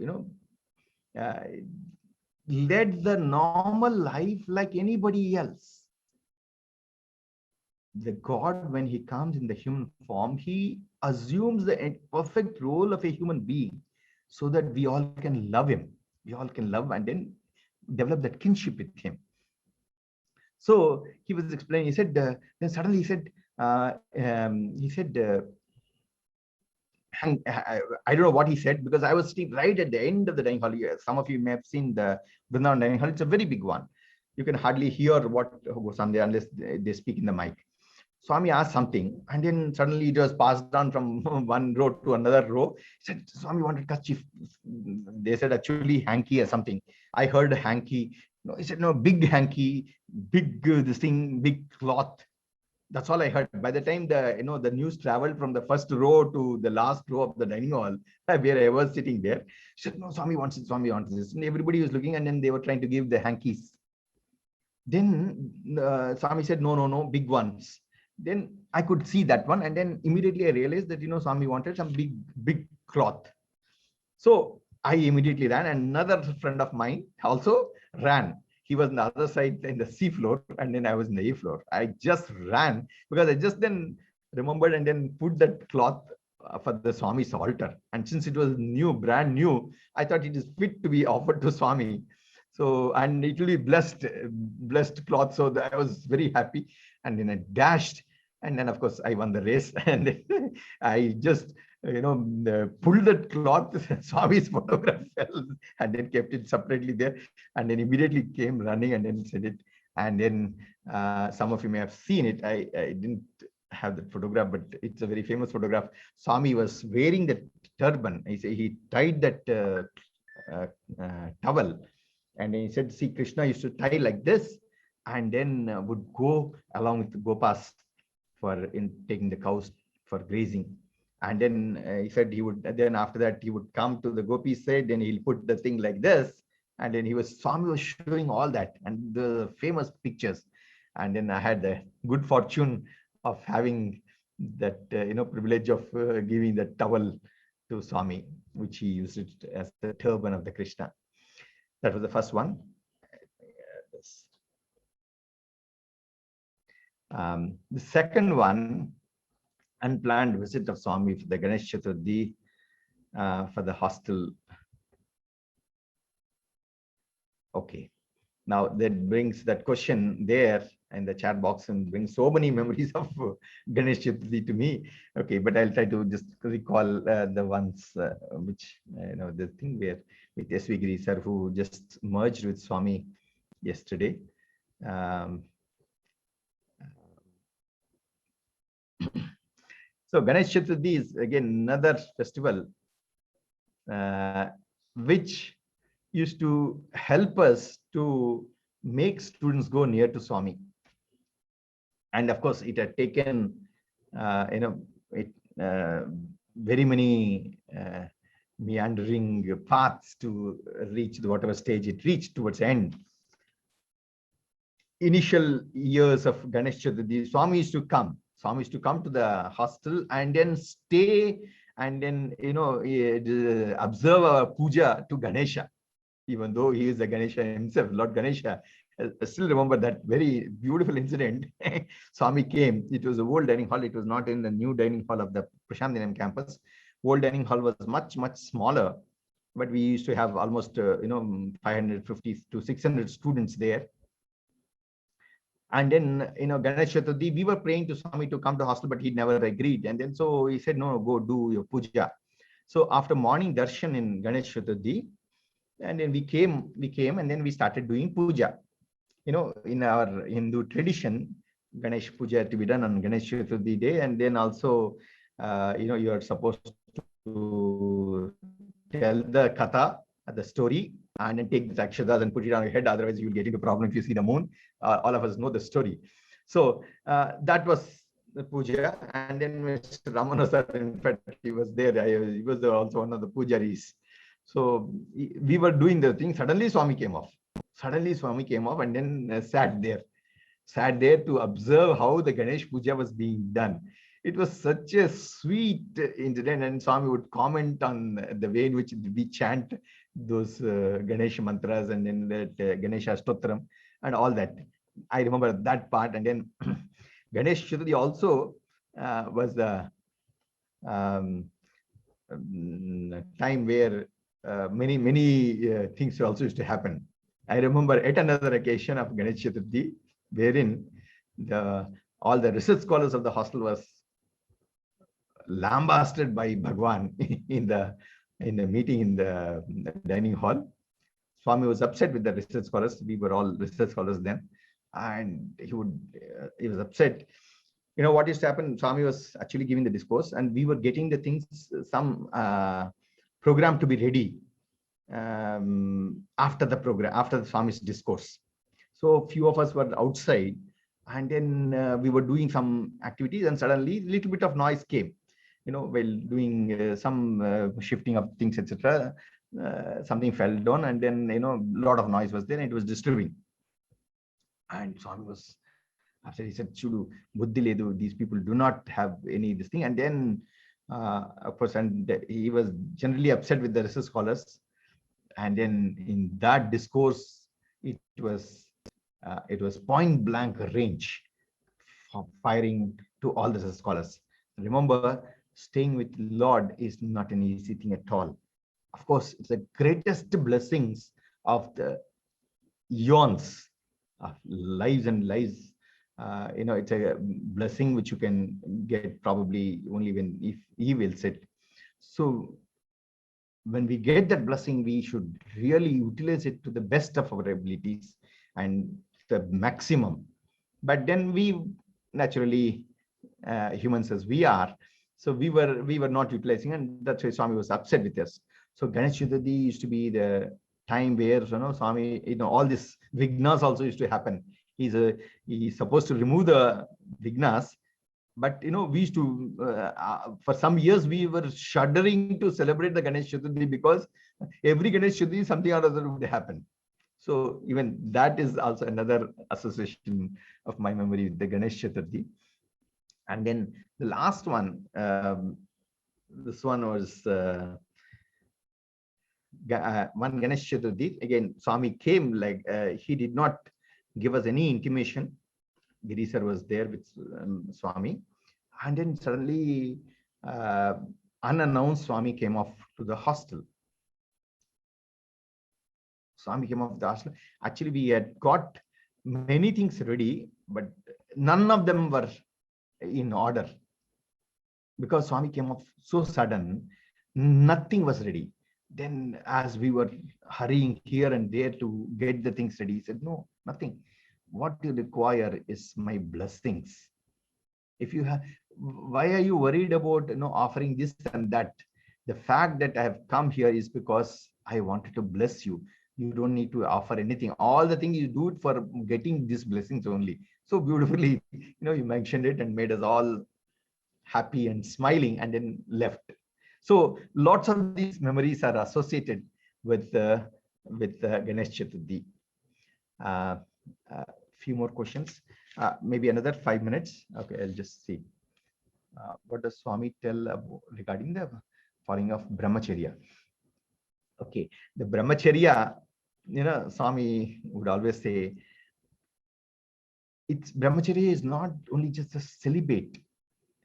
lead the normal life like anybody else. The God, when he comes in the human form, he assumes the perfect role of a human being, so that we all can love him. We all can love and then develop that kinship with him. So he was explaining, he said, then suddenly he said, I don't know what he said, because I was sitting right at the end of the dining hall. Some of you may have seen the Vrindavan dining hall. It's a very big one. You can hardly hear what goes on there unless they speak in the mic. Swami asked something, and then suddenly it was passed on from one row to another row. He said, Swami wanted kerchief. They said actually hanky or something. I heard hanky. No, he said, no, big hanky, big this thing, big cloth. That's all I heard. By the time the news traveled from the first row to the last row of the dining hall, where I was sitting there, she said, no, Swami wants it, Swami wants this. And everybody was looking, and then they were trying to give the hankies. Then Swami said, no, no, no, big ones. Then I could see that one. And then immediately I realized that, Swami wanted some big cloth. So I immediately ran. Another friend of mine also ran. He was on the other side in the C floor, and then I was in the A floor. I just ran because I just then remembered and then put that cloth for the Swami's altar. And since it was new, brand new, I thought it is fit to be offered to Swami. So, and it will be blessed cloth. So I was very happy. And then I dashed. And then, of course, I won the race. And I just, pulled that cloth, Swami's photograph fell, and then kept it separately there. And then immediately came running and then said it. And then some of you may have seen it. I didn't have the photograph, but it's a very famous photograph. Swami was wearing the turban. He tied that towel. And then he said, see, Krishna used to tie like this, and then would go along with the Gopas for taking the cows for grazing. And then he said he would, then after that, he would come to the Gopi's side, then he'll put the thing like this. And then Swami was showing all that and the famous pictures. And then I had the good fortune of having that, privilege of giving the towel to Swami, which he used it as the turban of the Krishna. That was the first one. The second one, unplanned visit of Swami for the Ganesh Chaturthi for the hostel. Okay. Now that brings that question there in the chat box and brings so many memories of Ganesh Chaturthi to me. Okay, but I'll try to just recall the ones which, the thing where with S.V. Giri sir, who just merged with Swami yesterday. So Ganesh Chaturthi is again another festival which used to help us to make students go near to Swami. And of course, it had taken, very many meandering paths to reach whatever stage it reached towards the end. Initial years of Ganesh Chaturthi, Swami used to come. Swami used to come to the hostel and then stay and then, observe our puja to Ganesha. Even though he is the Ganesha himself, Lord Ganesha. I still remember that very beautiful incident. Swami came. It was a old dining hall. It was not in the new dining hall of the Prasanthi Nilayam Campus. Old dining hall was much, much smaller, but we used to have almost, 550 to 600 students there. And then, Ganesh Chaturthi, we were praying to Swami to come to hostel, but he never agreed. And then so he said, no, go do your puja. So after morning darshan in Ganesh Chaturthi, and then we came and then we started doing puja. In our Hindu tradition, Ganesh puja to be done on Ganesh Chaturthi day. And then also, you are supposed to tell the katha, the story, and then take the akshadas and put it on your head. Otherwise, you'll get into problem if you see the moon. All of us know the story. So that was the puja. And then Mr. Ramana sir, in fact, he was there. He was also one of the pujaris. So we were doing the thing. Suddenly Swami came off. And then sat there to observe how the Ganesh puja was being done. It was such a sweet incident, and Swami would comment on the way in which we chant those Ganesh mantras and then that Ganesha Stotram and all that. I remember that part. And then Ganesh Chaturthi also was the time where many things also used to happen. I remember at another occasion of Ganesh Chaturthi, wherein all the research scholars of the hostel was lambasted by Bhagwan in the meeting in the dining hall. Swami was upset with the research scholars. We were all research scholars then, and he was upset. what used to happen, Swami was actually giving the discourse, and we were getting the things, some program to be ready after the program, after the Swami's discourse. So few of us were outside, and then we were doing some activities, and suddenly a little bit of noise came, while doing some shifting of things, etc. Something fell down, and then a lot of noise was there, and it was disturbing. And Swami was after, he said, Chudu, buddhi ledu, these people do not have any this thing. And then of course, and he was generally upset with the research scholars. And then in that discourse, it was point blank range of firing to all the research scholars. Remember, staying with Lord is not an easy thing at all. Of course, it's the greatest blessings of the eons of lives and lives. It's a blessing which you can get probably only when, if he wills it. So when we get that blessing, we should really utilize it to the best of our abilities and the maximum. But then we naturally, humans as we are, so we were not utilizing, and that's why Swami was upset with us. So Ganesh Chaturthi used to be the time where Swami, all this vignas also used to happen. He's supposed to remove the vignas, but we used to for some years we were shuddering to celebrate the Ganesh Chaturthi, because every Ganesh Chaturthi something or other would happen. So even that is also another association of my memory with the Ganesh Chaturthi. And then the last one, this one was one Ganesh Chaturthi. Again, Swami came, like he did not give us any intimation. Giri sir was there with Swami, and then suddenly unannounced, Swami came off to the hostel. Swami came off the hostel. Actually, we had got many things ready, but none of them were in order, because Swami came off so sudden, nothing was ready. Then as we were hurrying here and there to get the things ready, he said, no, nothing. What you require is my blessings. If you have, why are you worried about offering this and that? The fact that I have come here is because I wanted to bless you. You don't need to offer anything. All the things you do it for getting these blessings only. So beautifully, you mentioned it and made us all happy and smiling, and then left. So lots of these memories are associated with Ganesh Chaturthi. Few more questions, maybe another 5 minutes. Okay, I'll just see. What does Swami tell regarding the following of Brahmacharya? Okay, the Brahmacharya, Swami would always say, Brahmacharya is not only just a celibate.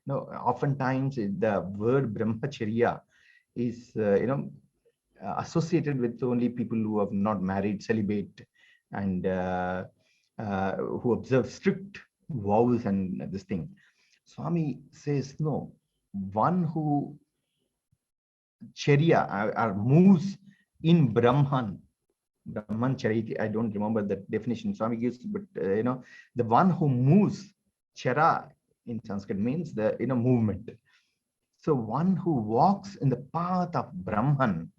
No, oftentimes the word Brahmacharya is associated with only people who have not married, celibate, and who observe strict vows and this thing. Swami says no, one who charya or moves in Brahman Chariti, I don't remember the definition Swami gives, but the one who moves, chara in Sanskrit means the movement. So one who walks in the path of Brahman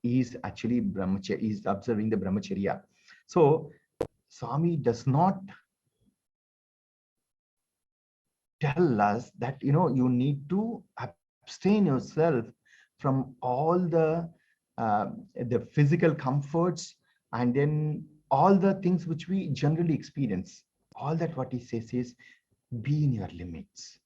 is actually Brahmacharya, is observing the Brahmacharya. So Swami does not tell us that you need to abstain yourself from all the physical comforts and then all the things which we generally experience. All that what he says is, be in your limits.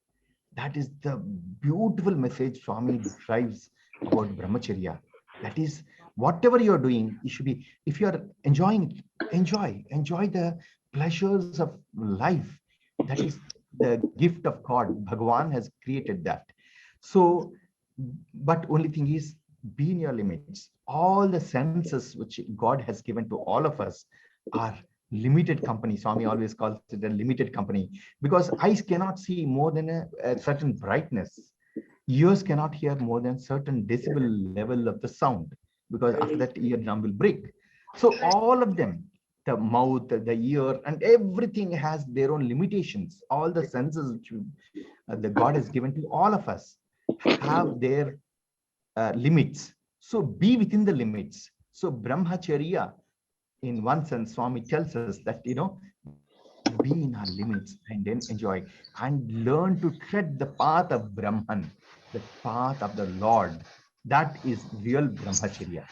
That is the beautiful message Swami drives about Brahmacharya. That is, whatever you're doing, you should be, if you're enjoying, enjoy the pleasures of life. That is the gift of God. Bhagavan has created that. So, but only thing is, be in your limits. All the senses which God has given to all of us are limited company. Swami always calls it a limited company, because eyes cannot see more than a certain brightness. Ears cannot hear more than certain decibel level of the sound, because after that eardrum will break. So all of them, the mouth, the ear, and everything has their own limitations. All the senses which the God has given to all of us have their limits. So be within the limits. So Brahmacharya, in one sense, Swami tells us that, be in our limits and then enjoy and learn to tread the path of Brahman, the path of the Lord. That is real Brahmacharya.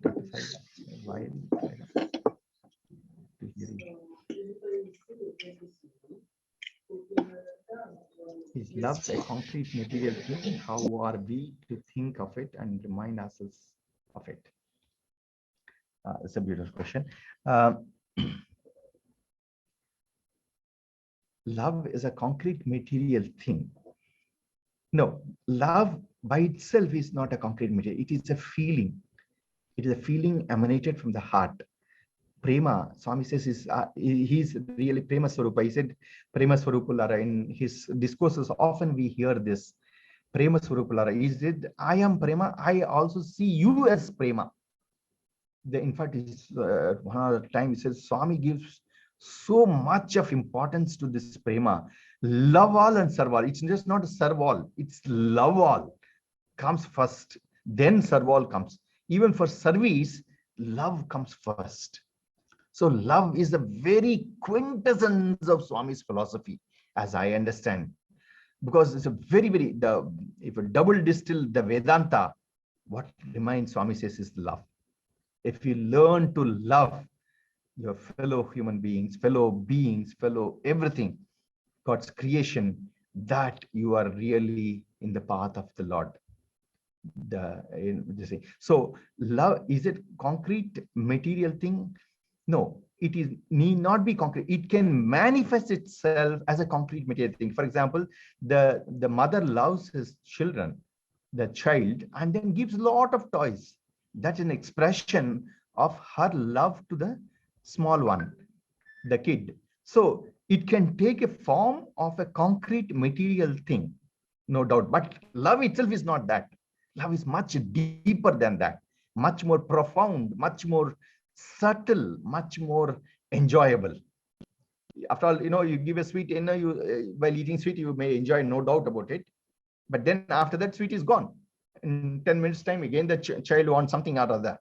Dr. Sai, while to hear you. Is love a concrete material thing? How are we to think of it and remind ourselves of it? It's a beautiful question. Love is a concrete material thing. No, love by itself is not a concrete material. It is a feeling. It is a feeling emanated from the heart. Prema, Swami says, he's really Prema Swarupa. He said, Prema Swarupulara. In his discourses, often we hear this. Prema Swarupulara. He said, I am Prema. I also see you as Prema. In fact, one of the time he says, Swami gives so much of importance to this Prema. Love all and serve all. It's just not serve all. It's love all. Comes first. Then serve all comes. Even for service, love comes first. So love is the very quintessence of Swami's philosophy, as I understand, because it's a very, if a double distill the Vedanta, what remains, Swami says, is love. If you learn to love your fellow human beings, fellow everything, God's creation, that you are really in the path of the Lord. So love, is it concrete material thing? No, it is need not be concrete. It can manifest itself as a concrete material thing. For example, the mother loves his children, the child, and then gives a lot of toys. That's an expression of her love to the small one, the kid. So it can take a form of a concrete material thing, no doubt. But love itself is not that. Love is much deeper than that, much more profound, much more subtle, much more enjoyable. After all, you give a sweet, while eating sweet, you may enjoy, no doubt about it. But then after that, sweet is gone. In 10 minutes time, again, the child wants something out of that.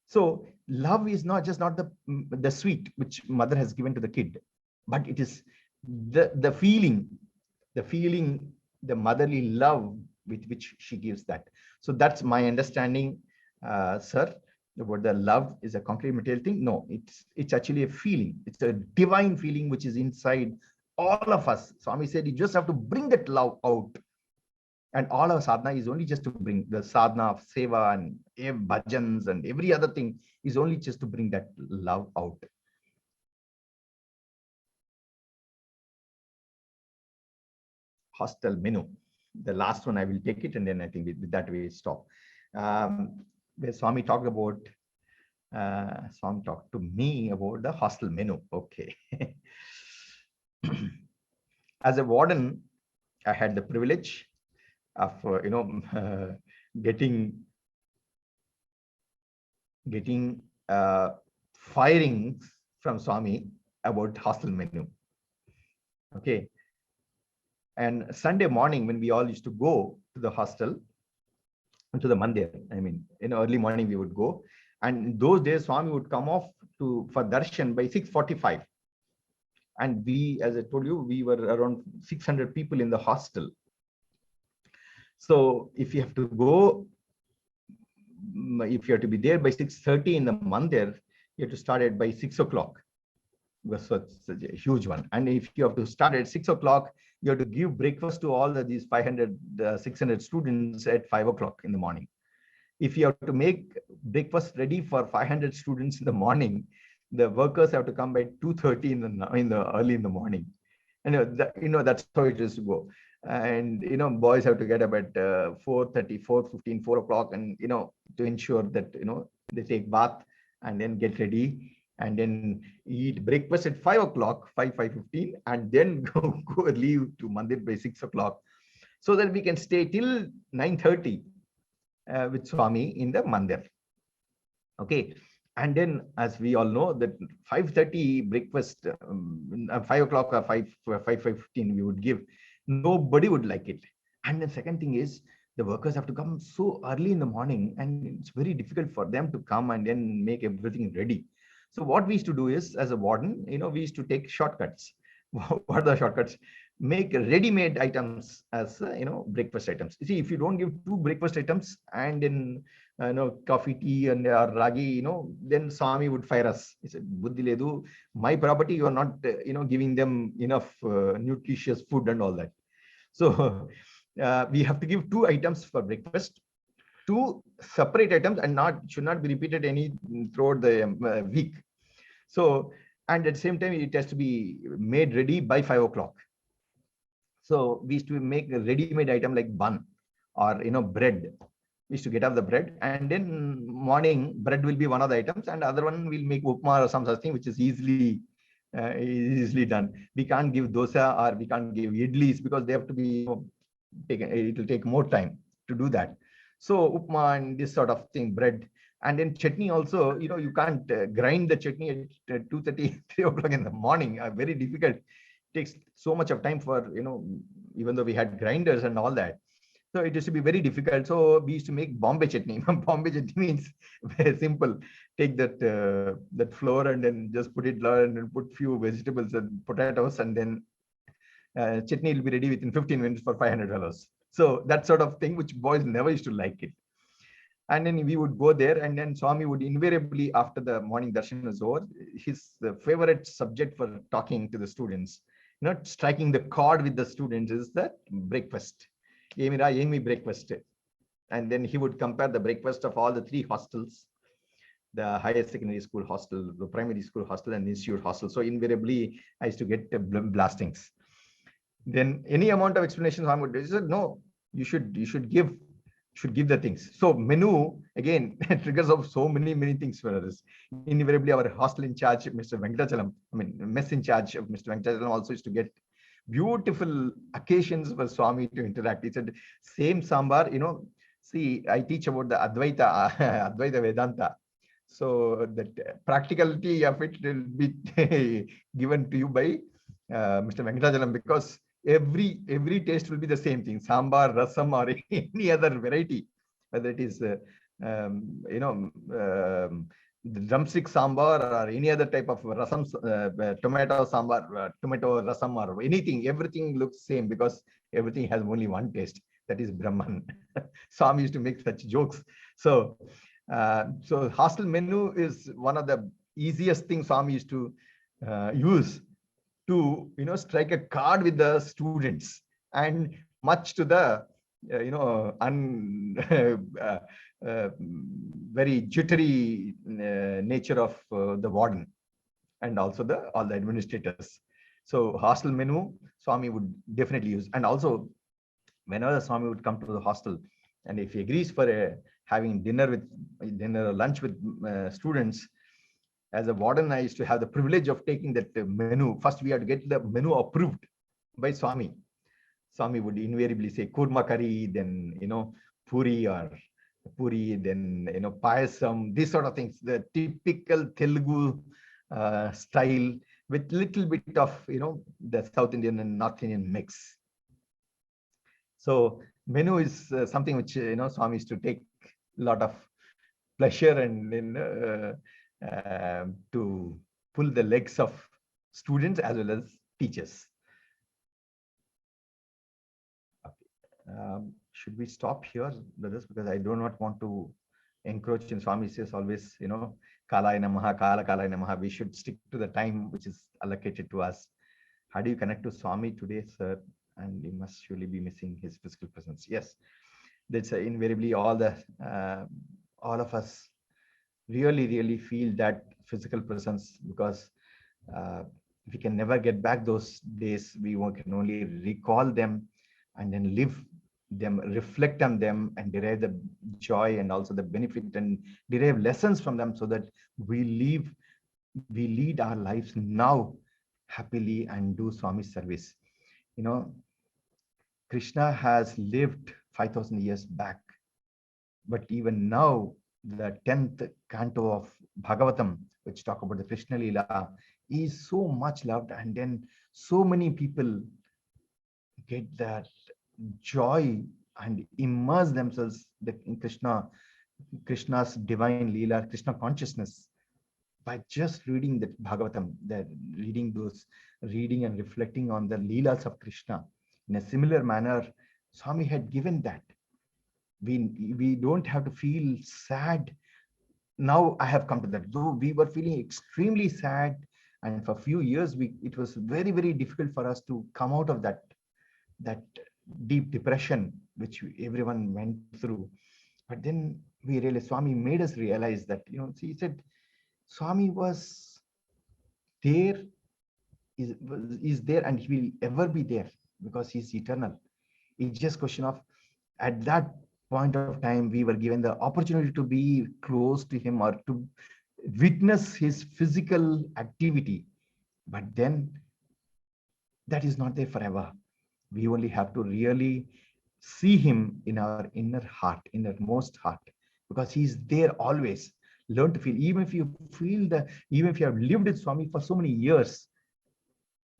So love is not the sweet which mother has given to the kid, but it is the feeling, the motherly love with which she gives that. So that's my understanding, sir. About the love is a concrete material thing. No, it's actually a feeling. It's a divine feeling which is inside all of us. Swami said you just have to bring that love out. And all our sadhana is only just to bring the sadhana of seva and bhajans and every other thing is only just to bring that love out. Hostel menu. The last one I will take it, and then I think with that we stop. Where Swami talked about, Swami talked to me about the hostel menu. Okay. As a warden, I had the privilege of getting firings from Swami about hostel menu. Okay. And Sunday morning, when we all used to go to the hostel, to the mandir, early morning we would go. And in those days, Swami would come off for darshan by 6:45. And we, as I told you, we were around 600 people in the hostel. So if you have to go, if you have to be there by 6:30 in the mandir, you have to start it by 6 o'clock. So it's a huge one. And if you have to start at 6 o'clock, you have to give breakfast to all these 600 students at 5 o'clock in the morning. If you have to make breakfast ready for 500 students in the morning, the workers have to come by 2:30 in the early in the morning. And that's how it is to go. And boys have to get up at 4:30, 4:15, 4 o'clock, and to ensure that they take bath and then get ready and then eat breakfast at 5 o'clock, 5:15, and then go leave to mandir by 6 o'clock, so that we can stay till 9:30 with Swami in the mandir. Okay. And then, as we all know, that 5:30 breakfast, 5 o'clock or 5:15 we would give. Nobody would like it. And the second thing is, the workers have to come so early in the morning, and it's very difficult for them to come and then make everything ready. So what we used to do is, as a warden, we used to take shortcuts. What are the shortcuts? Make ready-made items as breakfast items. You see, if you don't give two breakfast items and then coffee, tea, and or ragi, then Swami would fire us. He said, "Buddhi ledu, my property, you are not, giving them enough nutritious food and all that." So we have to give two items for breakfast, two separate items, and should not be repeated any throughout the week. So, and at the same time, it has to be made ready by 5 o'clock. So we used to make a ready-made item like bun or bread. We used to get up the bread, and then morning bread will be one of the items, and other one will make upma or some such thing, which is easily done. We can't give dosa or we can't give idlis because they have to be taken. It will take more time to do that. So upma and this sort of thing, bread, and then chutney also. You can't grind the chutney at 2:30, 3 o'clock in the morning. Very difficult. Takes so much of time for even though we had grinders and all that. So it used to be very difficult. So we used to make Bombay chutney. Bombay chutney means very simple. Take that flour and then just put it and then put few vegetables and potatoes, and then chutney will be ready within 15 minutes for $500. So that sort of thing, which boys never used to like it. And then we would go there, and then Swami would invariably, after the morning darshan is over, his favorite subject for talking to the students, striking the chord with the students, is the breakfast. Amy breakfast. And then he would compare the breakfast of all the three hostels, the higher secondary school hostel, the primary school hostel, and the institute hostel. So invariably, I used to get blastings. Then any amount of explanation Swami would do, he said, no, you should give the things. So menu, again, triggers of so many things for us. Invariably, our hostel in charge, Mr. Venkatachalam, mess in charge of Mr. Venkatachalam, also used to get beautiful occasions for Swami to interact. He said, same sambar, see, I teach about the Advaita Vedanta. So that practicality of it will be given to you by Mr. Venkatachalam, because every taste will be the same thing: sambar, rasam, or any other variety, whether it is the drumstick sambar or any other type of rasam, tomato sambar, tomato rasam, or anything. Everything looks same because everything has only one taste, that is Brahman. Swami used to make such jokes. So hostel menu is one of the easiest things Swami used to use to strike a chord with the students, and much to the very jittery nature of the warden and also all the administrators. So hostel menu Swami would definitely use. And also, whenever Swami would come to the hostel, and if he agrees for having dinner or lunch with students, as a warden, I used to have the privilege of taking that menu. First, we had to get the menu approved by Swami. Swami would invariably say kurma curry, then puri, then payasam, these sort of things. The typical Telugu style with little bit of the South Indian and North Indian mix. So menu is something which Swami used to take a lot of pleasure and then to pull the legs of students as well as teachers. Should we stop here, brothers? Because I do not want to encroach in. Swami says always, Kalaya Namaha, Kalaya Namaha. We should stick to the time which is allocated to us. How do you connect to Swami today, sir? And you must surely be missing his physical presence. Yes, that's invariably all of us really feel that physical presence, because we can never get back those days. We can only recall them and then live them, reflect on them, and derive the joy and also the benefit and derive lessons from them, so that we lead our lives now happily and do Swami's service. Krishna has lived 5,000 years back, but even now the 10th canto of Bhagavatam, which talk about the Krishna Leela, is so much loved, and then so many people get that joy and immerse themselves in Krishna's divine Leela, Krishna consciousness by just reading that Bhagavatam, reading and reflecting on the Leelas of Krishna. In a similar manner, Swami had given that. We don't have to feel sad. Now I have come to that. Though we were feeling extremely sad, and for a few years, it was very, very difficult for us to come out of that deep depression which everyone went through. But then we realized, Swami made us realize that, he said, Swami was there, is there, and he will ever be there because he's eternal. It's just question of, at that point of time, we were given the opportunity to be close to him or to witness his physical activity. But then that is not there forever. We only have to really see him in our inner heart, innermost heart, because he's there always. Learn to feel, even if you have lived with Swami for so many years,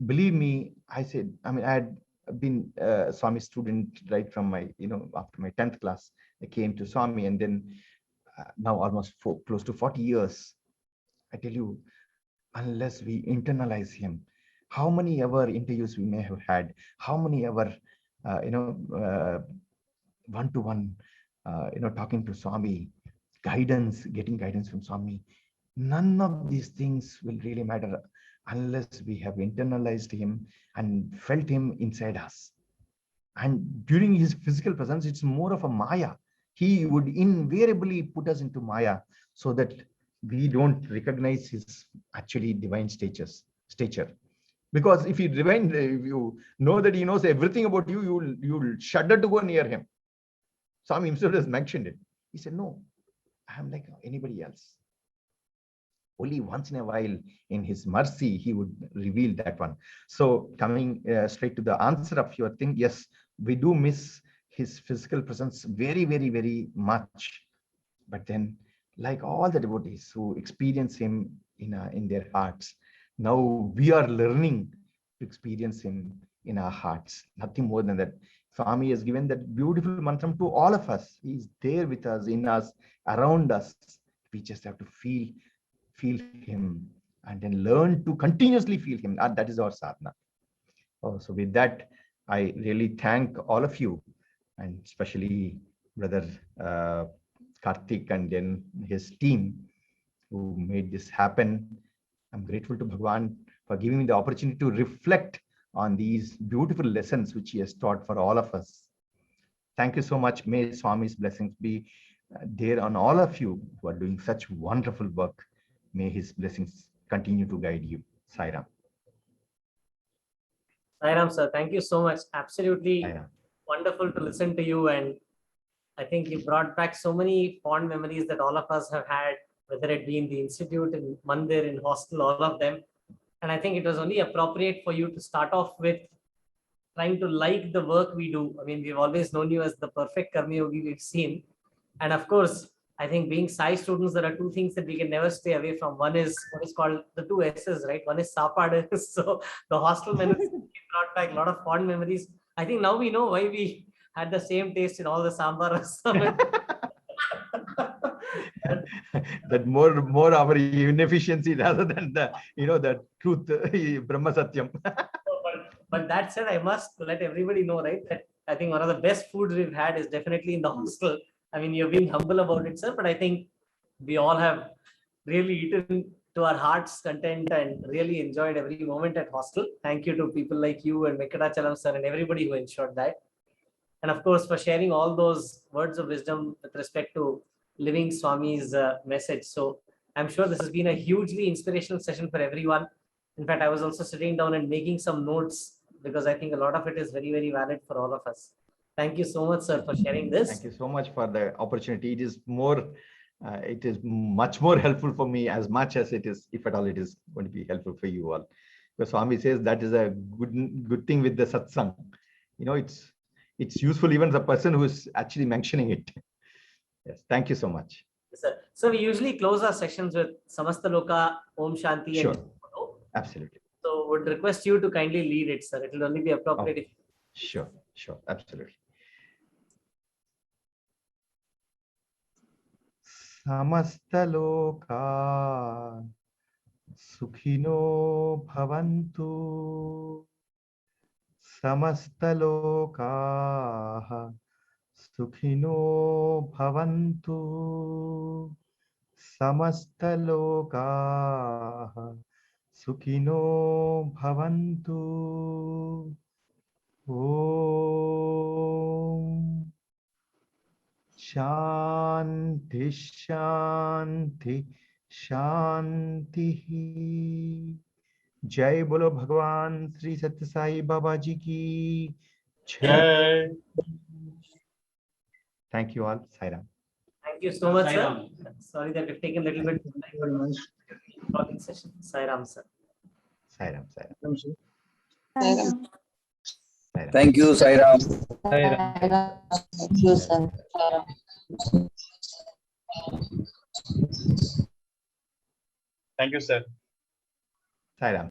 believe me, I had been a Swami student right from my, after my 10th class, I came to Swami, and then now almost close to 40 years, I tell you, unless we internalize him, how many ever interviews we may have had, how many ever, one-to-one, talking to Swami, getting guidance from Swami, none of these things will really matter unless we have internalized him and felt him inside us. And during his physical presence, it's more of a Maya. He would invariably put us into Maya so that we don't recognize his actually divine stature. Because if you know that he knows everything about you, you'll shudder to go near him. Swami himself has mentioned it. He said, no, I'm like anybody else. Only once in a while, in his mercy, he would reveal that one. So coming straight to the answer of your thing, yes, we do miss his physical presence very, very, very much. But then, like all the devotees who experience him in their hearts, now we are learning to experience him in our hearts. Nothing more than that. Swami has given that beautiful mantra to all of us. He's there with us, in us, around us. We just have to feel him and then learn to continuously feel him. That is our sadhana. So with that, I really thank all of you, and especially Brother Karthik and then his team who made this happen. I'm grateful to Bhagwan for giving me the opportunity to reflect on these beautiful lessons which he has taught for all of us. Thank you so much. May Swami's blessings be there on all of you who are doing such wonderful work. May his blessings continue to guide you. Sai Ram. Sai Ram, sir, thank you so much. Absolutely wonderful to listen to you. And I think you brought back so many fond memories that all of us have had, whether it be in the institute, in Mandir, in hostel, all of them. And I think it was only appropriate for you to start off with trying to like the work we do. I mean, we've always known you as the perfect Karma Yogi we've seen. And of course, I think being Sai students, there are two things that we can never stay away from. One is what is called the two S's, right? One is Sapad. So the hostel menus brought back a lot of fond memories. I think now we know why we had the same taste in all the sambar. That more our inefficiency rather than the truth, Brahma Satyam. But that said, I must let everybody know, right, that I think one of the best foods we've had is definitely in the hostel. I mean, you're being humble about it, sir, but I think we all have really eaten to our heart's content and really enjoyed every moment at hostel. Thank you to people like you and Venkatachalam sir and everybody who ensured that. And of course, for sharing all those words of wisdom with respect to living Swami's message. So I'm sure this has been a hugely inspirational session for everyone. In fact, I was also sitting down and making some notes because I think a lot of it is very, very valid for all of us. Thank you so much, sir, for sharing this. Thank you so much for the opportunity. It is much more helpful for me as much as it is, if at all, it is going to be helpful for you all. Because Swami says that is a good thing with the satsang. It's useful even the person who is actually mentioning it. Yes, thank you so much. Yes, sir. So we usually close our sessions with Samasta Loka, Om Shanti. Sure. And Absolutely. so would request you to kindly lead it, sir. It will only be appropriate if Sure, sure, absolutely. Samastaloka Sukhino Bhavantu. Samastaloka Sukhino Bhavantu. Samastaloka Sukhino Bhavantu. Om Shanti Shanti Shanti. Jai Bolo Bhagwan Sri Satya Sai Baba Ji ki Jai. Thank you all. Sairam. Thank you so much, sir. Sorry that we've taken a little bit very much. Session. Sairam, sir. Sairam. Sairam. Sairam. Sairam. Thank you, Sairam. Thank you, sir. Thank you, sir. Sairam.